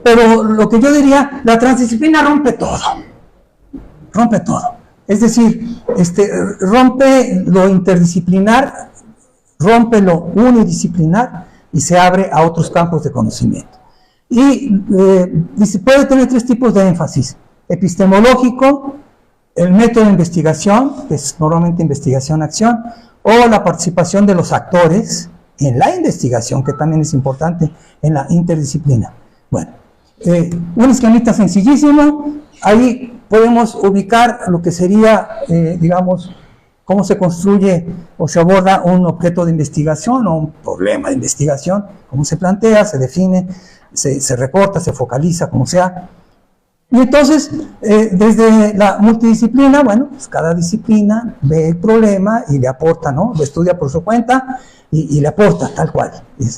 pero lo que yo diría, la transdisciplina rompe todo. Es decir, rompe lo interdisciplinar, rompe lo unidisciplinar y se abre a otros campos de conocimiento. Y puede tener tres tipos de énfasis: epistemológico, el método de investigación, que es normalmente investigación-acción, o la participación de los actores en la investigación, que también es importante en la interdisciplina. Bueno, un esquemita sencillísimo, ahí podemos ubicar lo que sería, digamos, cómo se construye o se aborda un objeto de investigación o un problema de investigación, cómo se plantea, se define, se recorta, se focaliza, como sea. Y entonces, desde la multidisciplina, bueno, pues cada disciplina ve el problema y le aporta, ¿no? Lo estudia por su cuenta y le aporta tal cual,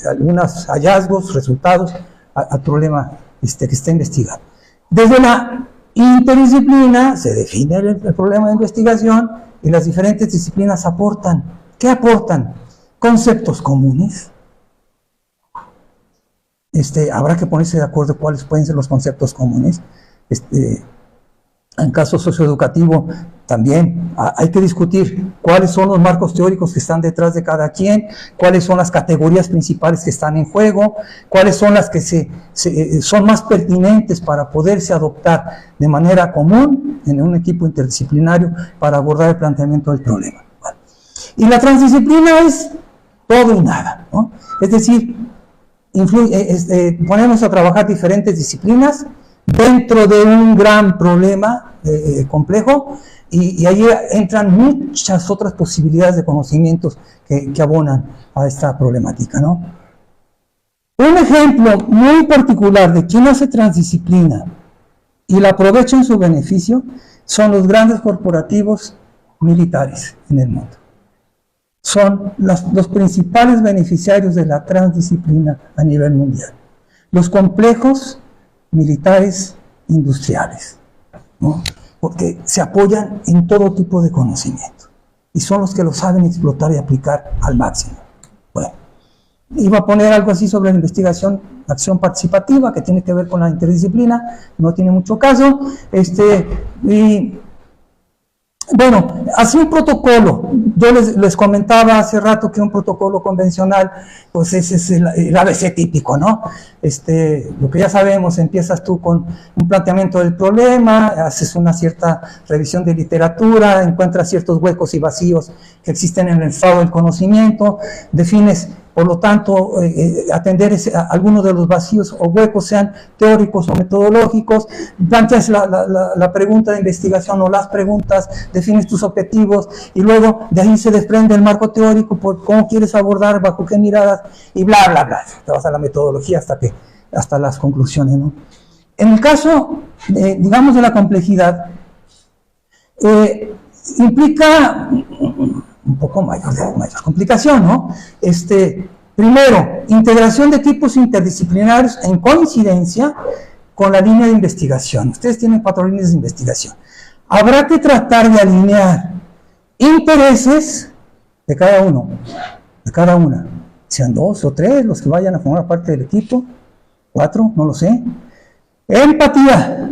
algunos hallazgos, resultados al problema que está investigando. Desde la interdisciplina se define el problema de investigación y las diferentes disciplinas aportan. ¿Qué aportan? Conceptos comunes. Habrá que ponerse de acuerdo cuáles pueden ser los conceptos comunes. En caso socioeducativo también hay que discutir cuáles son los marcos teóricos que están detrás de cada quien, cuáles son las categorías principales que están en juego, cuáles son las que son más pertinentes para poderse adoptar de manera común en un equipo interdisciplinario para abordar el planteamiento del problema. Bueno, y la transdisciplina es todo y nada, ¿no? Es decir, ponemos a trabajar diferentes disciplinas dentro de un gran problema complejo, y ahí entran muchas otras posibilidades de conocimientos que abonan a esta problemática, ¿no? Un ejemplo muy particular de quien hace transdisciplina y la aprovecha en su beneficio son los grandes corporativos militares en el mundo. son los principales beneficiarios de la transdisciplina a nivel mundial. Los complejos militares industriales, ¿no? Porque se apoyan en todo tipo de conocimiento y son los que lo saben explotar y aplicar al máximo. Bueno, iba a poner algo así sobre la investigación, acción participativa, que tiene que ver con la interdisciplina, no tiene mucho caso, y bueno, así un protocolo. Yo les comentaba hace rato que un protocolo convencional, pues ese es el ABC típico, ¿no? Lo que ya sabemos, empiezas tú con un planteamiento del problema, haces una cierta revisión de literatura, encuentras ciertos huecos y vacíos que existen en el estado del conocimiento, defines, por lo tanto, atender algunos de los vacíos o huecos, sean teóricos o metodológicos, planteas la pregunta de investigación o las preguntas, defines tus objetivos y luego de ahí se desprende el marco teórico por cómo quieres abordar, bajo qué miradas y bla, bla, bla. Te vas a la metodología hasta las conclusiones, ¿no? En el caso, digamos, de la complejidad, implica un poco mayor complicación, ¿no? Primero, integración de tipos interdisciplinarios en coincidencia con la línea de investigación. Ustedes tienen 4 líneas de investigación. Habrá que tratar de alinear intereses de cada uno, de cada una. Sean 2 o 3 los que vayan a formar parte del equipo, 4, no lo sé. Empatía,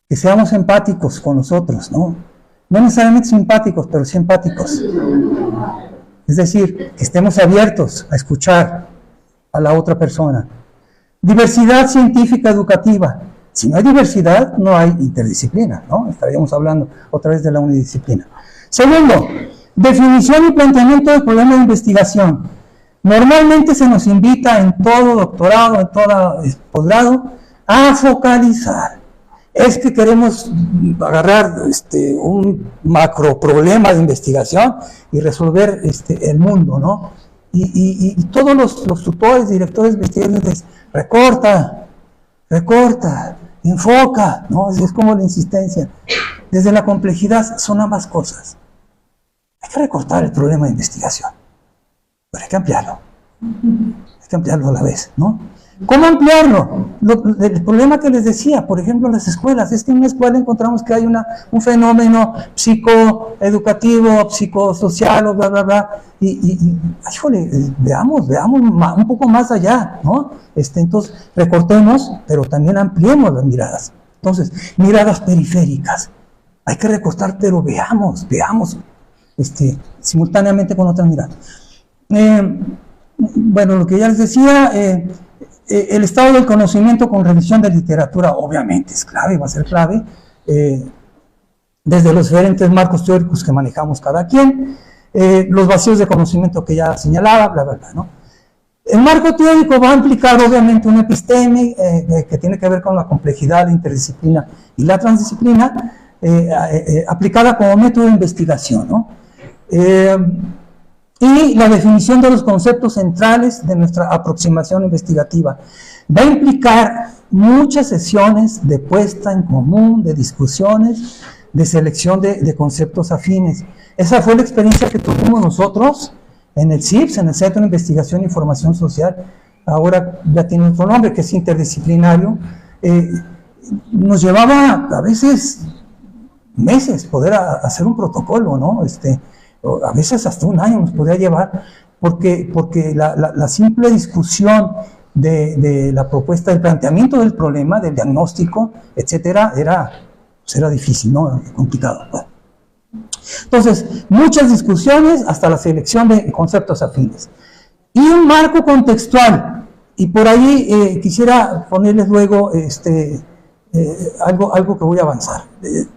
que seamos empáticos con nosotros, ¿no? No necesariamente simpáticos, pero sí empáticos. Es decir, que estemos abiertos a escuchar a la otra persona. Diversidad científica educativa. Si no hay diversidad, no hay interdisciplina, ¿no? Estaríamos hablando otra vez de la unidisciplina. Segundo, definición y planteamiento del problema de investigación. Normalmente se nos invita en todo doctorado, en todo posgrado, a focalizar. Es que queremos agarrar un macro problema de investigación y resolver el mundo, ¿no? Y todos los tutores, directores de investigación dicen, recorta, enfoca, ¿no? Es como la insistencia. Desde la complejidad son ambas cosas. Hay que recortar el problema de investigación, pero hay que ampliarlo. Hay que ampliarlo a la vez, ¿no? ¿Cómo ampliarlo? El problema que les decía, por ejemplo, en las escuelas, es que en una escuela encontramos que hay un fenómeno psicoeducativo, psicosocial, o bla, bla, bla, híjole, veamos un poco más allá, ¿no? Entonces, recortemos, pero también ampliemos las miradas. Entonces, miradas periféricas. Hay que recortar, pero veamos, simultáneamente con otras miradas. Bueno, lo que ya les decía, el estado del conocimiento con revisión de literatura obviamente es clave, va a ser clave, desde los diferentes marcos teóricos que manejamos cada quien, los vacíos de conocimiento que ya señalaba, bla, bla, bla, ¿no? El marco teórico va a implicar obviamente una episteme que tiene que ver con la complejidad, la interdisciplina y la transdisciplina, aplicada como método de investigación, ¿no? Y la definición de los conceptos centrales de nuestra aproximación investigativa. Va a implicar muchas sesiones de puesta en común, de discusiones, de selección de conceptos afines. Esa fue la experiencia que tuvimos nosotros en el CIPS, en el Centro de Investigación y Formación Social. Ahora ya tiene otro nombre, que es interdisciplinario. Nos llevaba a veces meses poder hacer un protocolo, ¿no? A veces hasta un año nos podría llevar, porque la simple discusión de la propuesta, del planteamiento del problema, del diagnóstico, etcétera, era difícil, ¿no? Complicado. Bueno. Entonces, muchas discusiones hasta la selección de conceptos afines. Y un marco contextual, y por ahí quisiera ponerles luego algo que voy a avanzar.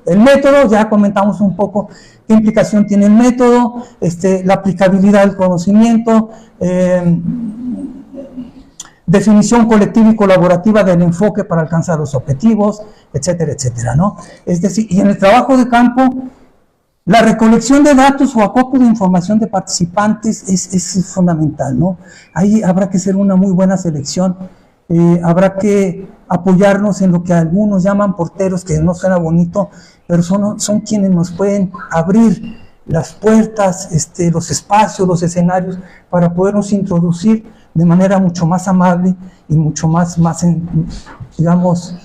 El método, ya comentamos un poco qué implicación tiene el método, la aplicabilidad del conocimiento, definición colectiva y colaborativa del enfoque para alcanzar los objetivos, etcétera, etcétera, ¿no? Es decir, y en el trabajo de campo, la recolección de datos o acopio de información de participantes es fundamental, ¿no? Ahí habrá que hacer una muy buena selección, habrá que apoyarnos en lo que algunos llaman porteros, que no suena bonito, pero son quienes nos pueden abrir las puertas, los espacios, los escenarios, para podernos introducir de manera mucho más amable y mucho más digamos,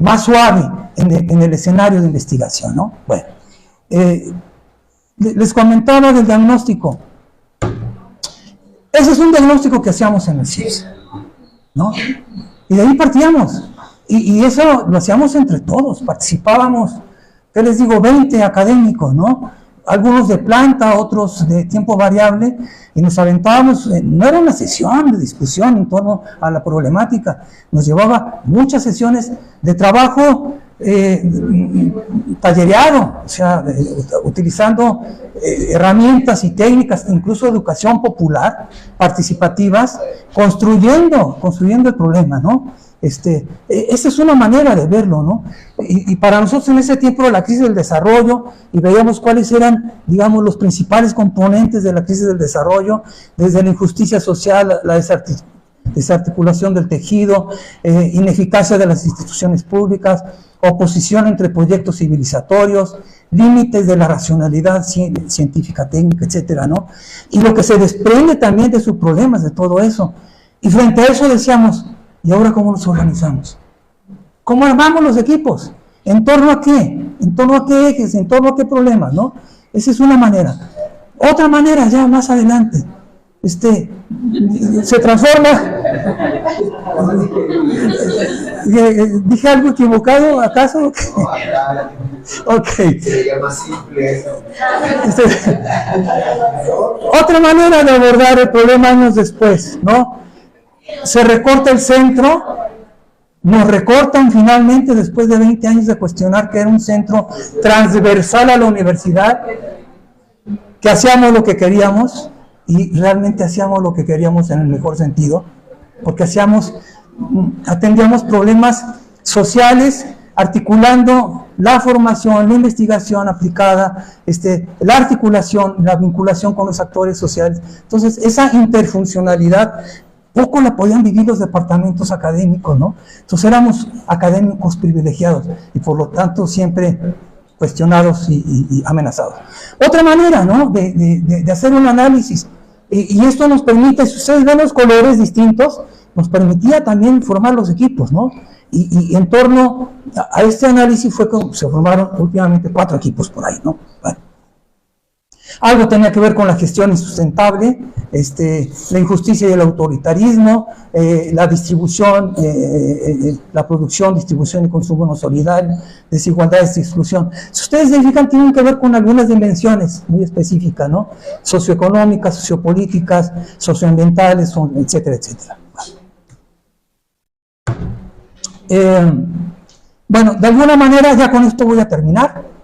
más suave en el escenario de investigación, ¿no? Bueno, les comentaba del diagnóstico. Ese es un diagnóstico que hacíamos en el CIEPS, ¿no? Y de ahí partíamos. Y eso lo hacíamos entre todos, participábamos, ¿qué les digo? 20 académicos, ¿no? Algunos de planta, otros de tiempo variable, y nos aventábamos, no era una sesión de discusión en torno a la problemática, nos llevaba muchas sesiones de trabajo tallereado, o sea, utilizando herramientas y técnicas, incluso educación popular, participativas, construyendo el problema, ¿no? Esa es una manera de verlo, ¿no? Y para nosotros en ese tiempo la crisis del desarrollo, y veíamos cuáles eran, digamos, los principales componentes de la crisis del desarrollo, desde la injusticia social, la desarticulación del tejido, ineficacia de las instituciones públicas, oposición entre proyectos civilizatorios, límites de la racionalidad científica, técnica, etcétera, ¿no? Y lo que se desprende también de sus problemas, de todo eso. Y frente a eso decíamos, ¿y ahora cómo nos organizamos? ¿Cómo armamos los equipos? ¿En torno a qué? ¿En torno a qué ejes? ¿En torno a qué problemas? ¿No? Esa es una manera. Otra manera, ya más adelante, se transforma. ¿Dije algo equivocado, acaso? Ok. Sería más simple eso. Otra manera de abordar el problema años después, ¿no? Se recorta el centro, nos recortan finalmente después de 20 años de cuestionar que era un centro transversal a la universidad, que hacíamos lo que queríamos, y realmente hacíamos lo que queríamos en el mejor sentido, porque atendíamos problemas sociales, articulando la formación, la investigación aplicada, la articulación, la vinculación con los actores sociales. Entonces, esa interfuncionalidad poco la podían vivir los departamentos académicos, ¿no? Entonces éramos académicos privilegiados y por lo tanto siempre cuestionados y amenazados. Otra manera, ¿no?, de hacer un análisis, y esto nos permite, si ustedes ven los colores distintos, nos permitía también formar los equipos, ¿no? Y en torno a este análisis fue que se formaron últimamente 4 equipos por ahí, ¿no? Bueno. Algo tenía que ver con la gestión insustentable, la injusticia y el autoritarismo, la distribución, la producción, distribución y consumo no solidario, desigualdades y exclusión. Si ustedes se fijan, tienen que ver con algunas dimensiones muy específicas, ¿no? Socioeconómicas, sociopolíticas, socioambientales, etcétera, etcétera. Bueno, de alguna manera ya con esto voy a terminar.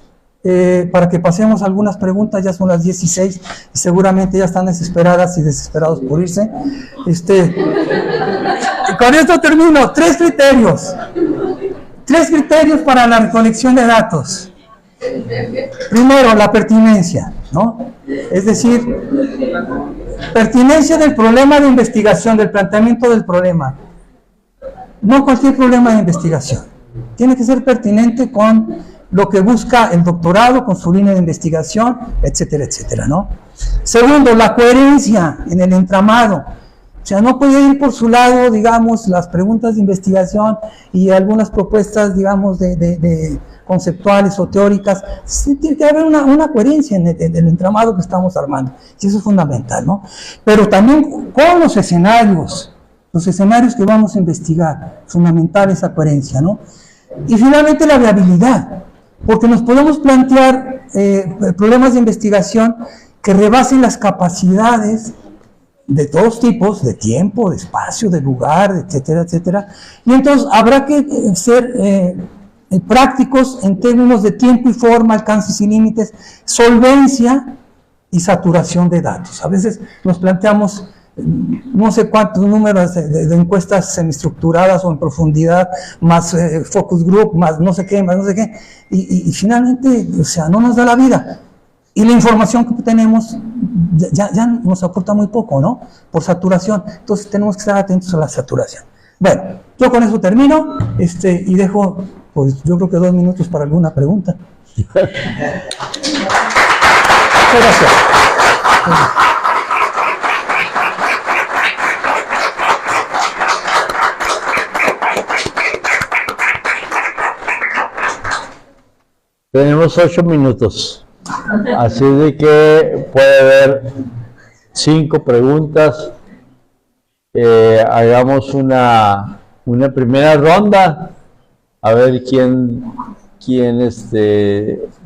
Para que pasemos algunas preguntas, ya son las 16 y seguramente ya están desesperadas y desesperados por irse. Con esto termino. 3 criterios. 3 criterios para la recolección de datos. Primero, la pertinencia, ¿no? Es decir, pertinencia del problema de investigación, del planteamiento del problema. No cualquier problema de investigación. Tiene que ser pertinente con lo que busca el doctorado, con su línea de investigación, etcétera, etcétera, ¿no? Segundo, la coherencia en el entramado. O sea, no puede ir por su lado, digamos, las preguntas de investigación y algunas propuestas, digamos, de conceptuales o teóricas. Sí, tiene que haber una coherencia en el entramado que estamos armando. Y eso es fundamental, ¿no? Pero también con los escenarios que vamos a investigar. Fundamental esa coherencia, ¿no? Y finalmente la viabilidad. Porque nos podemos plantear problemas de investigación que rebasen las capacidades de todos tipos, de tiempo, de espacio, de lugar, etcétera, etcétera. Y entonces habrá que ser prácticos en términos de tiempo y forma, alcances y límites, solvencia y saturación de datos. A veces nos planteamos no sé cuántos números de encuestas semiestructuradas o en profundidad, más focus group, más no sé qué, y finalmente, o sea, no nos da la vida. Y la información que tenemos ya nos aporta muy poco, ¿no? Por saturación. Entonces tenemos que estar atentos a la saturación. Bueno, yo con eso termino, y dejo, pues yo creo que 2 minutos para alguna pregunta. Muchas gracias. Tenemos 8 minutos, así de que puede haber 5 preguntas. Hagamos una primera ronda, a ver quién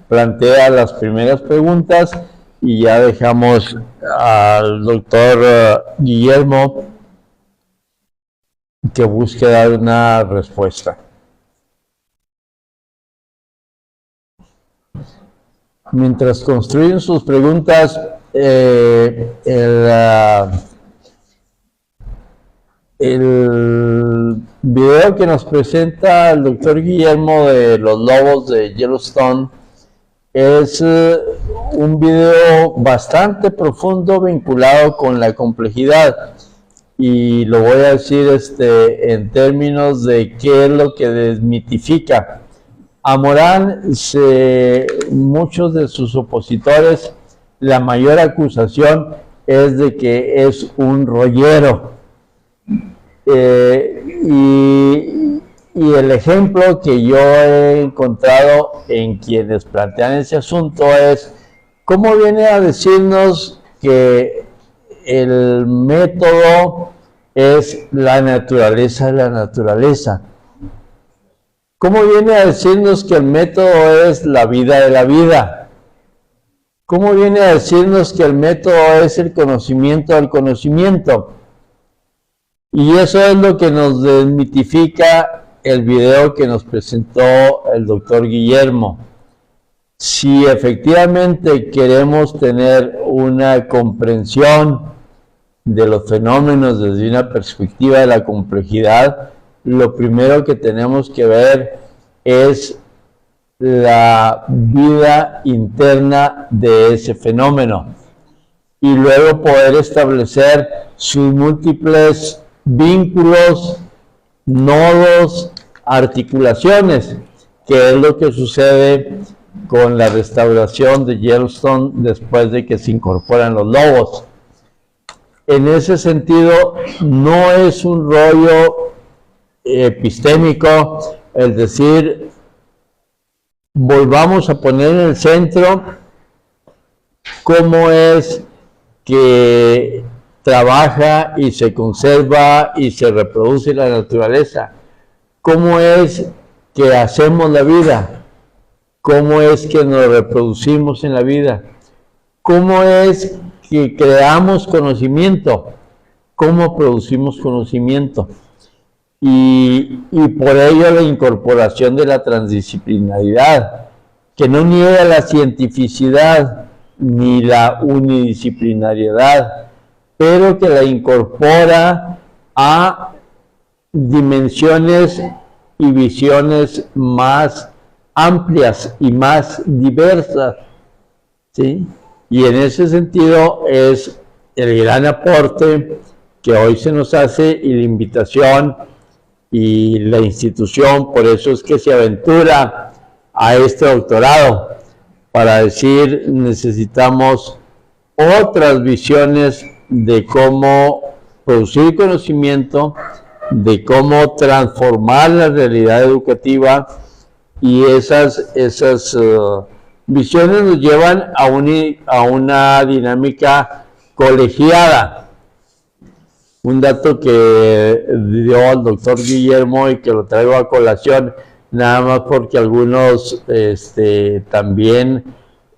plantea las primeras preguntas, y ya dejamos al doctor Guillermo que busque dar una respuesta. Mientras construyen sus preguntas, el video que nos presenta el doctor Guillermo de los lobos de Yellowstone es un video bastante profundo vinculado con la complejidad, y lo voy a decir en términos de qué es lo que desmitifica. A Morán, muchos de sus opositores, la mayor acusación es de que es un rollero. Y el ejemplo que yo he encontrado en quienes plantean ese asunto es cómo viene a decirnos que el método es la naturaleza de la naturaleza. ¿Cómo viene a decirnos que el método es la vida de la vida? ¿Cómo viene a decirnos que el método es el conocimiento del conocimiento? Y eso es lo que nos desmitifica el video que nos presentó el doctor Guillermo. Si efectivamente queremos tener una comprensión de los fenómenos desde una perspectiva de la complejidad, lo primero que tenemos que ver es la vida interna de ese fenómeno, y luego poder establecer sus múltiples vínculos, nodos, articulaciones, que es lo que sucede con la restauración de Yellowstone después de que se incorporan los lobos. En ese sentido, no es un rollo epistémico, es decir, volvamos a poner en el centro cómo es que trabaja y se conserva y se reproduce la naturaleza, cómo es que hacemos la vida, cómo es que nos reproducimos en la vida, cómo es que creamos conocimiento, cómo producimos conocimiento. Y por ello la incorporación de la transdisciplinaridad, que no niega la cientificidad ni la unidisciplinariedad, pero que la incorpora a dimensiones y visiones más amplias y más diversas, ¿sí? Y en ese sentido es el gran aporte que hoy se nos hace, y la invitación y la institución, por eso es que se aventura a este doctorado, para decir, necesitamos otras visiones de cómo producir conocimiento, de cómo transformar la realidad educativa, y esas visiones nos llevan a una dinámica colegiada. Un dato que dio el doctor Guillermo y que lo traigo a colación, nada más porque algunos también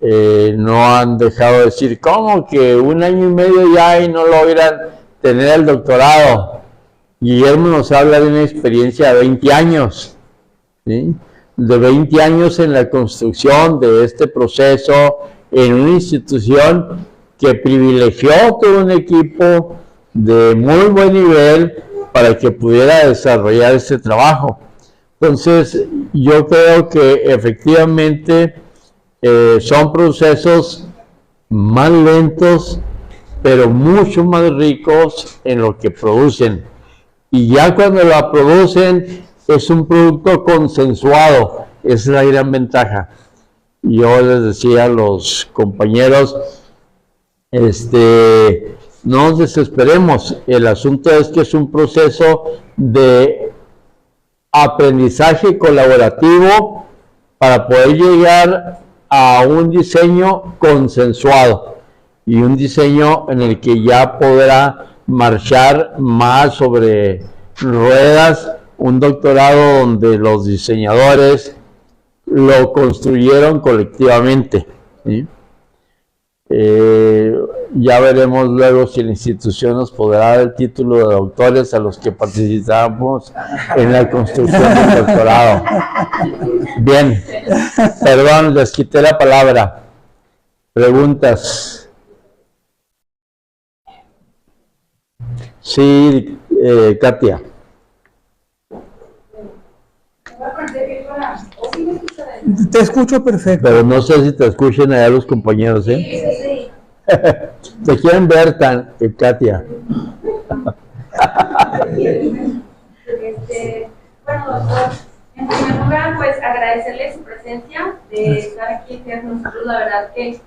no han dejado de decir, ¿cómo que 1 año y medio ya y no logran tener el doctorado? Guillermo nos habla de una experiencia de 20 años, ¿sí? De 20 años en la construcción de este proceso en una institución que privilegió todo un equipo de muy buen nivel para que pudiera desarrollar este trabajo. Entonces, yo creo que efectivamente son procesos más lentos, pero mucho más ricos en lo que producen. Y ya cuando la producen, es un producto consensuado. Esa es la gran ventaja. yo les decía a los compañeros, no nos desesperemos. El asunto es que es un proceso de aprendizaje colaborativo para poder llegar a un diseño consensuado y un diseño en el que ya podrá marchar más sobre ruedas, un doctorado donde los diseñadores lo construyeron colectivamente, ¿sí? Ya veremos luego si la institución nos podrá dar el título de doctores a los que participamos en la construcción del doctorado. Bien, perdón, les quité la palabra. ¿Preguntas? Sí, Katia. Te escucho perfecto. Pero no sé si te escuchen allá los compañeros, ¿eh? Sí. Te quieren ver, Katia. Bueno, doctor, en primer lugar, pues agradecerle su presencia, de estar aquí entre nosotros. La verdad que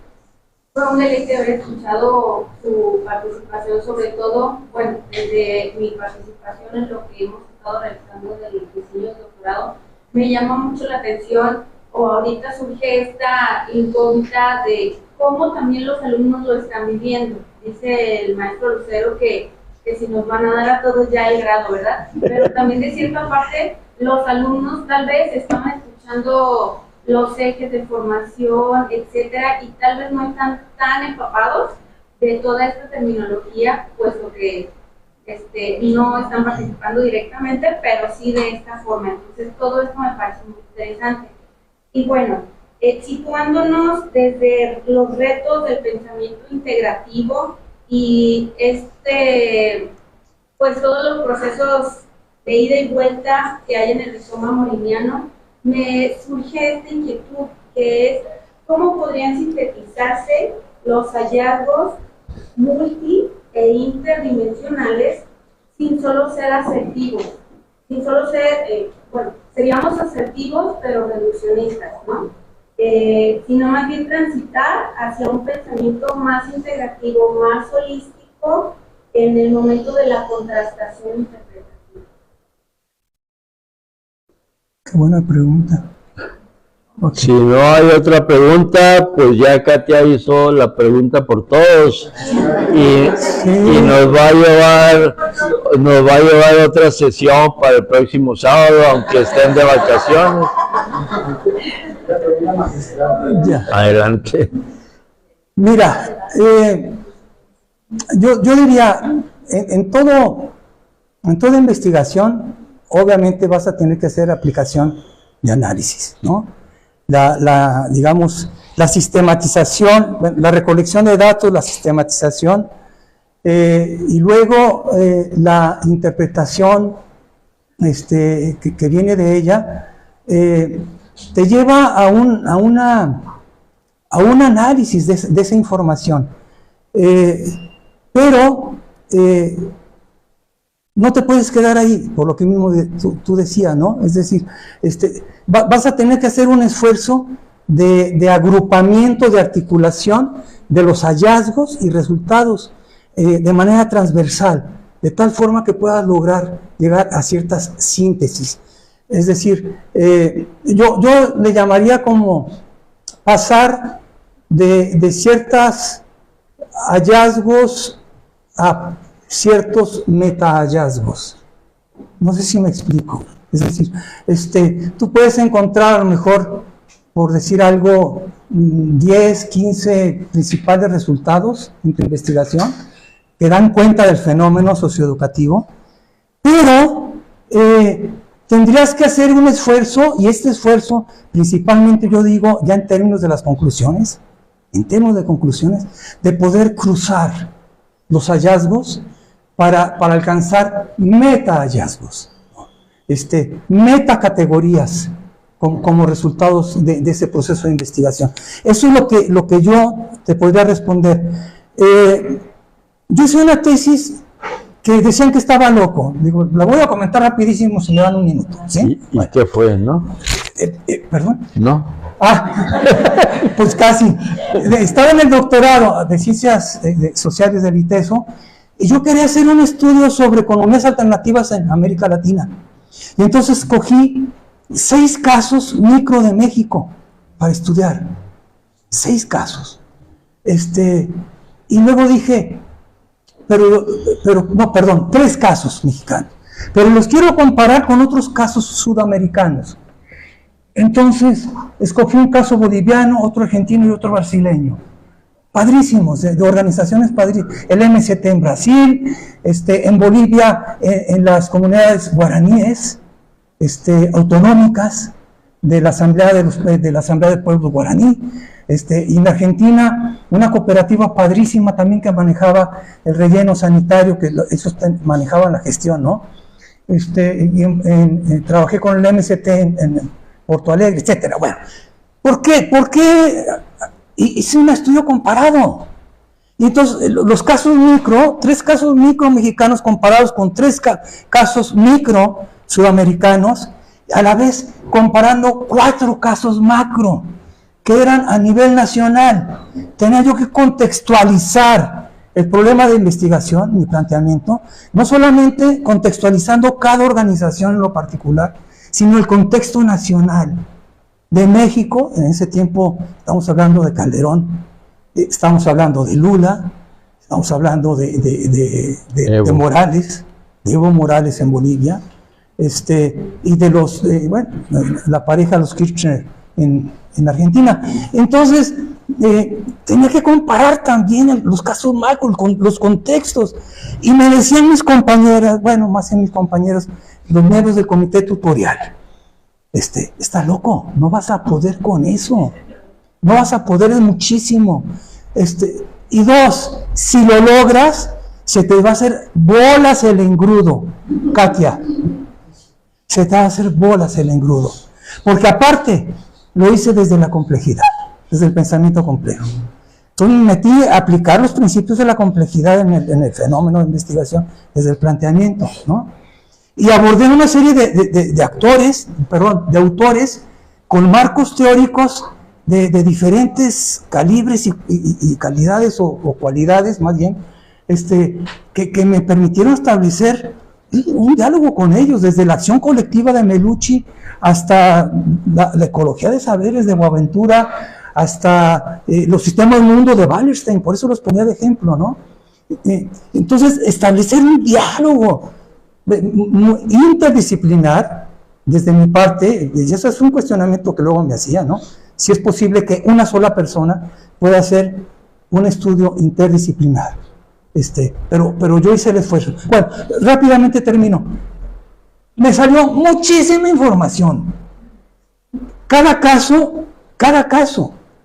fue un deleite haber escuchado su participación, sobre todo, bueno, desde mi participación en lo que hemos estado realizando del diseño del doctorado, me llama mucho la atención, o ahorita surge esta incógnita de cómo también los alumnos lo están viviendo. Dice el maestro Lucero que si nos van a dar a todos ya el grado, ¿verdad? Pero también de cierta parte los alumnos tal vez están escuchando los ejes de formación, etcétera, y tal vez no están tan empapados de toda esta terminología, puesto que no están participando directamente, pero sí de esta forma. Entonces todo esto me parece muy interesante. Y bueno, situándonos desde los retos del pensamiento integrativo y pues todos los procesos de ida y vuelta que hay en el rizoma moriniano, me surge esta inquietud, que es cómo podrían sintetizarse los hallazgos multi e interdimensionales sin solo ser asertivos, sin solo ser, seríamos asertivos pero reduccionistas, ¿no? Sino más bien transitar hacia un pensamiento más integrativo, más holístico en el momento de la contrastación interpretativa. Qué buena pregunta. Okay. Si no hay otra pregunta, pues ya Katia hizo la pregunta por todos y nos va a llevar otra sesión para el próximo sábado, aunque estén de vacaciones. Ya. Adelante. Mira, yo diría, en toda investigación, obviamente vas a tener que hacer aplicación de análisis, ¿no? Digamos, la sistematización, la recolección de datos, la sistematización, y luego la interpretación que viene de ella, te lleva a un análisis de esa información. Pero no te puedes quedar ahí, por lo que mismo tú decías, ¿no? Es decir, vas a tener que hacer un esfuerzo de agrupamiento, de articulación de los hallazgos y resultados de manera transversal, de tal forma que puedas lograr llegar a ciertas síntesis. Es decir, yo le llamaría como pasar de ciertos hallazgos a ciertos meta-hallazgos. No sé si me explico. Es decir, tú puedes encontrar a lo mejor, por decir algo, 10, 15 principales resultados en tu investigación que dan cuenta del fenómeno socioeducativo, pero tendrías que hacer un esfuerzo, y este esfuerzo principalmente yo digo ya en términos de las conclusiones, de poder cruzar los hallazgos para alcanzar meta hallazgos, meta categorías como resultados de ese proceso de investigación. Eso es lo que yo te podría responder. Yo hice una tesis que decían que estaba loco. Digo, la voy a comentar rapidísimo si me dan un minuto, ¿sí? ¿Y qué fue, no? ¿Perdón? No. Pues casi. Estaba en el doctorado de Ciencias Sociales del ITESO y yo quería hacer un estudio sobre economías alternativas en América Latina. Y entonces escogí 6 casos micro de México para estudiar. 6 casos. Y luego dije, no, perdón, 3 casos mexicanos. Pero los quiero comparar con otros casos sudamericanos. Entonces, escogí un caso boliviano, otro argentino y otro brasileño. Padrísimos, de organizaciones padrísimas. El MST en Brasil, en Bolivia, en las comunidades guaraníes, autonómicas de la Asamblea del Pueblo Guaraní. Y en Argentina, una cooperativa padrísima también que manejaba el relleno sanitario, que esos manejaban la gestión, ¿no? Trabajé con el MST en Porto Alegre, etcétera. Bueno, ¿por qué? Porque hice un estudio comparado. Y entonces, los casos micro, 3 casos micro mexicanos comparados con 3 casos micro sudamericanos, a la vez comparando 4 casos macro, que eran a nivel nacional. Tenía yo que contextualizar el problema de investigación, mi planteamiento, no solamente contextualizando cada organización en lo particular, sino el contexto nacional de México. En ese tiempo estamos hablando de Calderón, estamos hablando de Lula, estamos hablando de Morales, de Evo Morales en Bolivia, y de los, la pareja, los Kirchner en Argentina. Entonces, tenía que comparar también los casos macro, con los contextos. Y me decían mis compañeras, más en mis compañeros, los miembros del comité tutorial, está loco, no vas a poder con eso, no vas a poder, es muchísimo. Y 2, si lo logras, se te va a hacer bolas el engrudo, Katia, se te va a hacer bolas el engrudo, porque aparte, lo hice desde la complejidad, desde el pensamiento complejo. Entonces me metí a aplicar los principios de la complejidad en el fenómeno de investigación, desde el planteamiento, ¿no? Y abordé una serie de autores con marcos teóricos de diferentes calibres y calidades o cualidades, más bien, que me permitieron establecer un diálogo con ellos, desde la acción colectiva de Melucci hasta la ecología de saberes de Boaventura, hasta los sistemas del mundo de Wallerstein, por eso los ponía de ejemplo, ¿no? Entonces, establecer un diálogo interdisciplinar, desde mi parte, y eso es un cuestionamiento que luego me hacía, ¿no? Si es posible que una sola persona pueda hacer un estudio interdisciplinar. Pero yo hice el esfuerzo. Bueno, rápidamente termino. Me salió muchísima información. Cada caso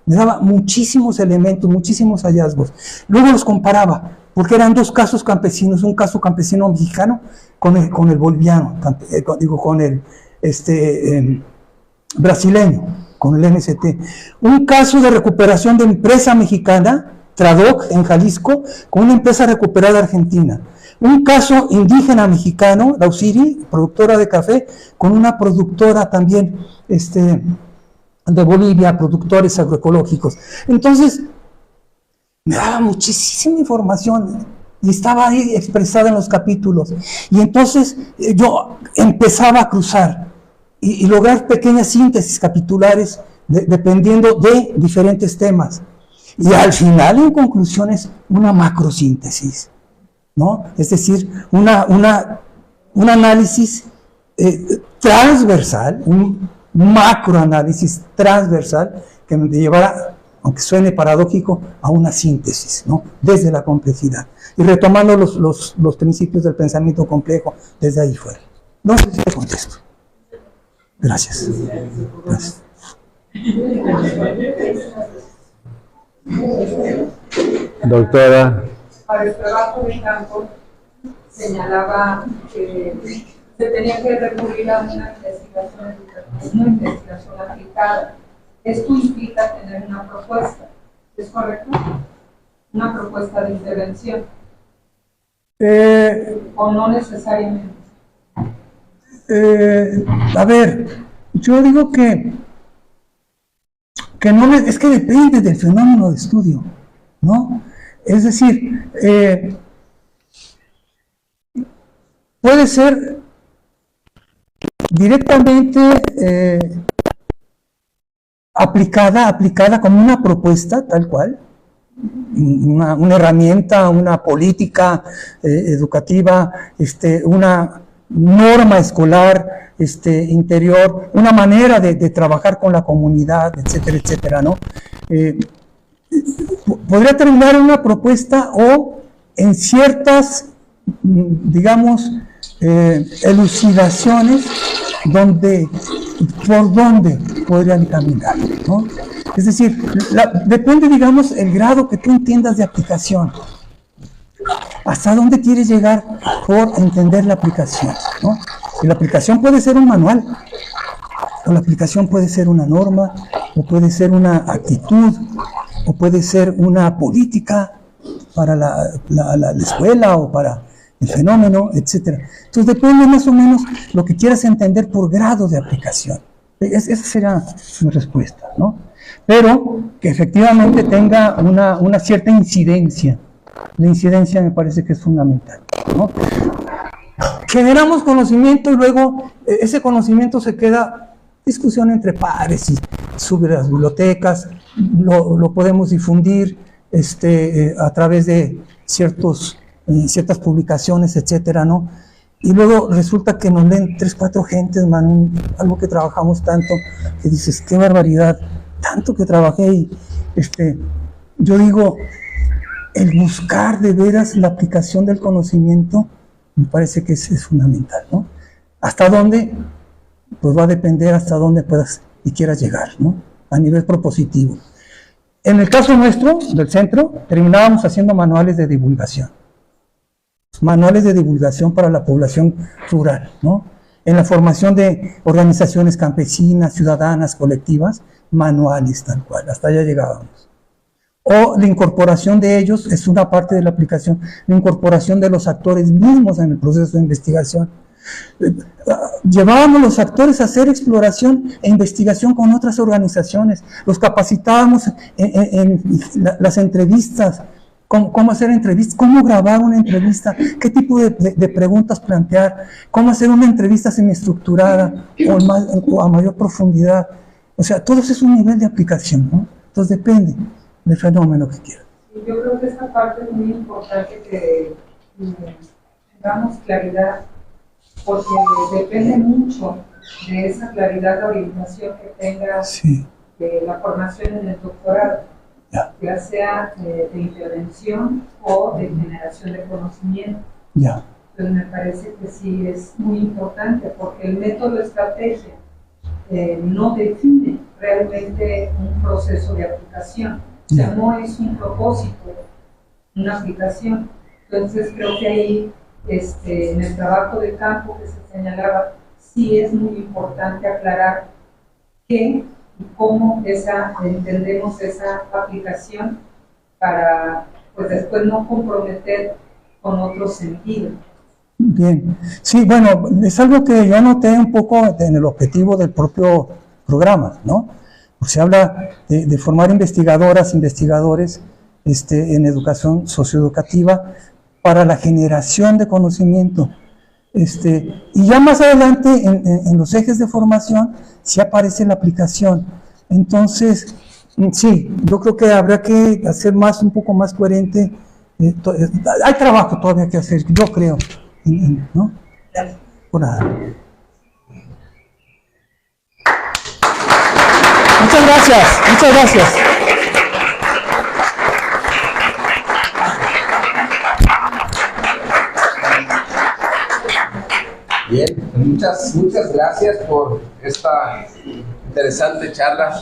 me daba muchísimos elementos, muchísimos hallazgos. Luego los comparaba, porque eran 2 casos campesinos, un caso campesino mexicano con el boliviano, con el brasileño, con el MST. Un caso de recuperación de empresa mexicana, Tradoc, en Jalisco, con una empresa recuperada argentina. Un caso indígena mexicano, la Usiri, productora de café, con una productora también de Bolivia, productores agroecológicos. Entonces, me daba muchísima información y estaba ahí expresada en los capítulos. Y entonces yo empezaba a cruzar y lograr pequeñas síntesis capitulares dependiendo de diferentes temas. Y al final, en conclusiones, una macrosíntesis, ¿no? Es decir, un análisis transversal, un macroanálisis transversal que me llevara, aunque suene paradójico, a una síntesis, ¿no? Desde la complejidad. Y retomando los principios del pensamiento complejo, desde ahí fuera. No sé si te contesto. Gracias. Gracias. Doctora. Para el trabajo de campo señalaba que se tenía que recurrir a una investigación aplicada. Esto implica tener una propuesta, ¿es correcto? Una propuesta de intervención. ¿O no necesariamente? A ver, yo digo que no es que depende del fenómeno de estudio, ¿no? Es decir, puede ser directamente aplicada como una propuesta, tal cual, una herramienta, una política educativa, una norma escolar interior, una manera de trabajar con la comunidad, etcétera, etcétera, ¿no? Podría terminar en una propuesta o en ciertas, digamos, elucidaciones por dónde podrían caminar, ¿no? Es decir, depende, digamos, el grado que tú entiendas de aplicación. ¿Hasta dónde quieres llegar por entender la aplicación, ¿no? Y la aplicación puede ser un manual, o la aplicación puede ser una norma, o puede ser una actitud, o puede ser una política para la escuela o para el fenómeno, etc. Entonces depende más o menos lo que quieras entender por grado de aplicación. Esa será mi respuesta, ¿no? Pero que efectivamente tenga una cierta incidencia. La incidencia me parece que es fundamental, ¿no? Generamos conocimiento y luego ese conocimiento se queda discusión entre pares y sube a las bibliotecas, lo podemos difundir a través de ciertas publicaciones, etcétera, ¿no? Y luego resulta que nos leen 3, 4 gentes, man, algo que trabajamos tanto, que dices, qué barbaridad, tanto que trabajé y yo digo, el buscar de veras la aplicación del conocimiento me parece que es fundamental, ¿no? ¿Hasta dónde? Pues va a depender hasta dónde puedas y quieras llegar, ¿no? A nivel propositivo. En el caso nuestro, del centro, terminábamos haciendo manuales de divulgación. Manuales de divulgación para la población rural, ¿no? En la formación de organizaciones campesinas, ciudadanas, colectivas, manuales tal cual, hasta allá llegábamos. O la incorporación de ellos es una parte de la aplicación, la incorporación de los actores mismos en el proceso de investigación. Llevábamos los actores a hacer exploración e investigación con otras organizaciones, los capacitábamos en las entrevistas, cómo hacer entrevistas, cómo grabar una entrevista, qué tipo de preguntas plantear, cómo hacer una entrevista semiestructurada o a mayor profundidad. O sea, todo eso es un nivel de aplicación, ¿no? Entonces depende del fenómeno que quieras. Yo creo que esta parte es muy importante que tengamos claridad, porque depende mucho de esa claridad de orientación que tenga la formación en el doctorado, ya sea de intervención o de generación de conocimiento. Entonces me parece que sí es muy importante, porque el método estrategia no define realmente un proceso de aplicación, o sea, no es un propósito, una aplicación. Entonces creo que ahí en el trabajo de campo que se señalaba, sí es muy importante aclarar qué y cómo entendemos esa aplicación para pues después no comprometer con otro sentido. Bien, sí, bueno, es algo que yo anoté un poco en el objetivo del propio programa, ¿no? Se habla de formar investigadoras, investigadores en educación socioeducativa para la generación de conocimiento. Y ya más adelante, en los ejes de formación, sí aparece la aplicación. Entonces, sí, yo creo que habrá que hacer un poco más coherente. Hay trabajo todavía que hacer, yo creo, ¿no? Por nada. Muchas gracias, muchas gracias. Bien, muchas gracias por esta interesante charla.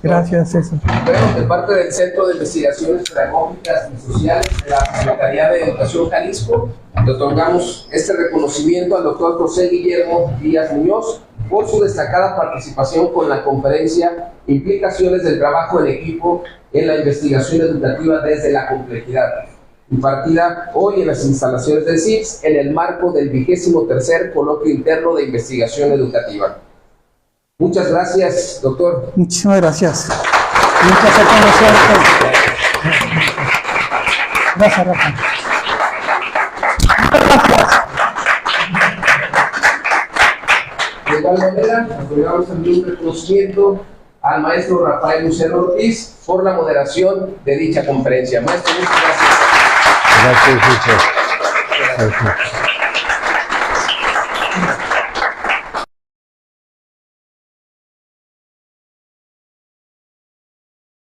Gracias, César. Bueno, de parte del Centro de Investigaciones Pedagógicas y Sociales de la Secretaría de Educación Jalisco, le otorgamos este reconocimiento al doctor José Guillermo Díaz Muñoz por su destacada participación con la conferencia Implicaciones del trabajo en equipo en la investigación educativa desde la complejidad, impartida hoy en las instalaciones del CIPS en el marco del 23º Coloquio Interno de Investigación Educativa. Muchas gracias, doctor. Muchísimas gracias. Un placer conocerte. Gracias, Rafa. De igual manera, otorgamos también un reconocimiento al maestro Rafael Lucero Ortiz por la moderación de dicha conferencia. Maestro, muchas gracias. Gracias, Jesús. Gracias.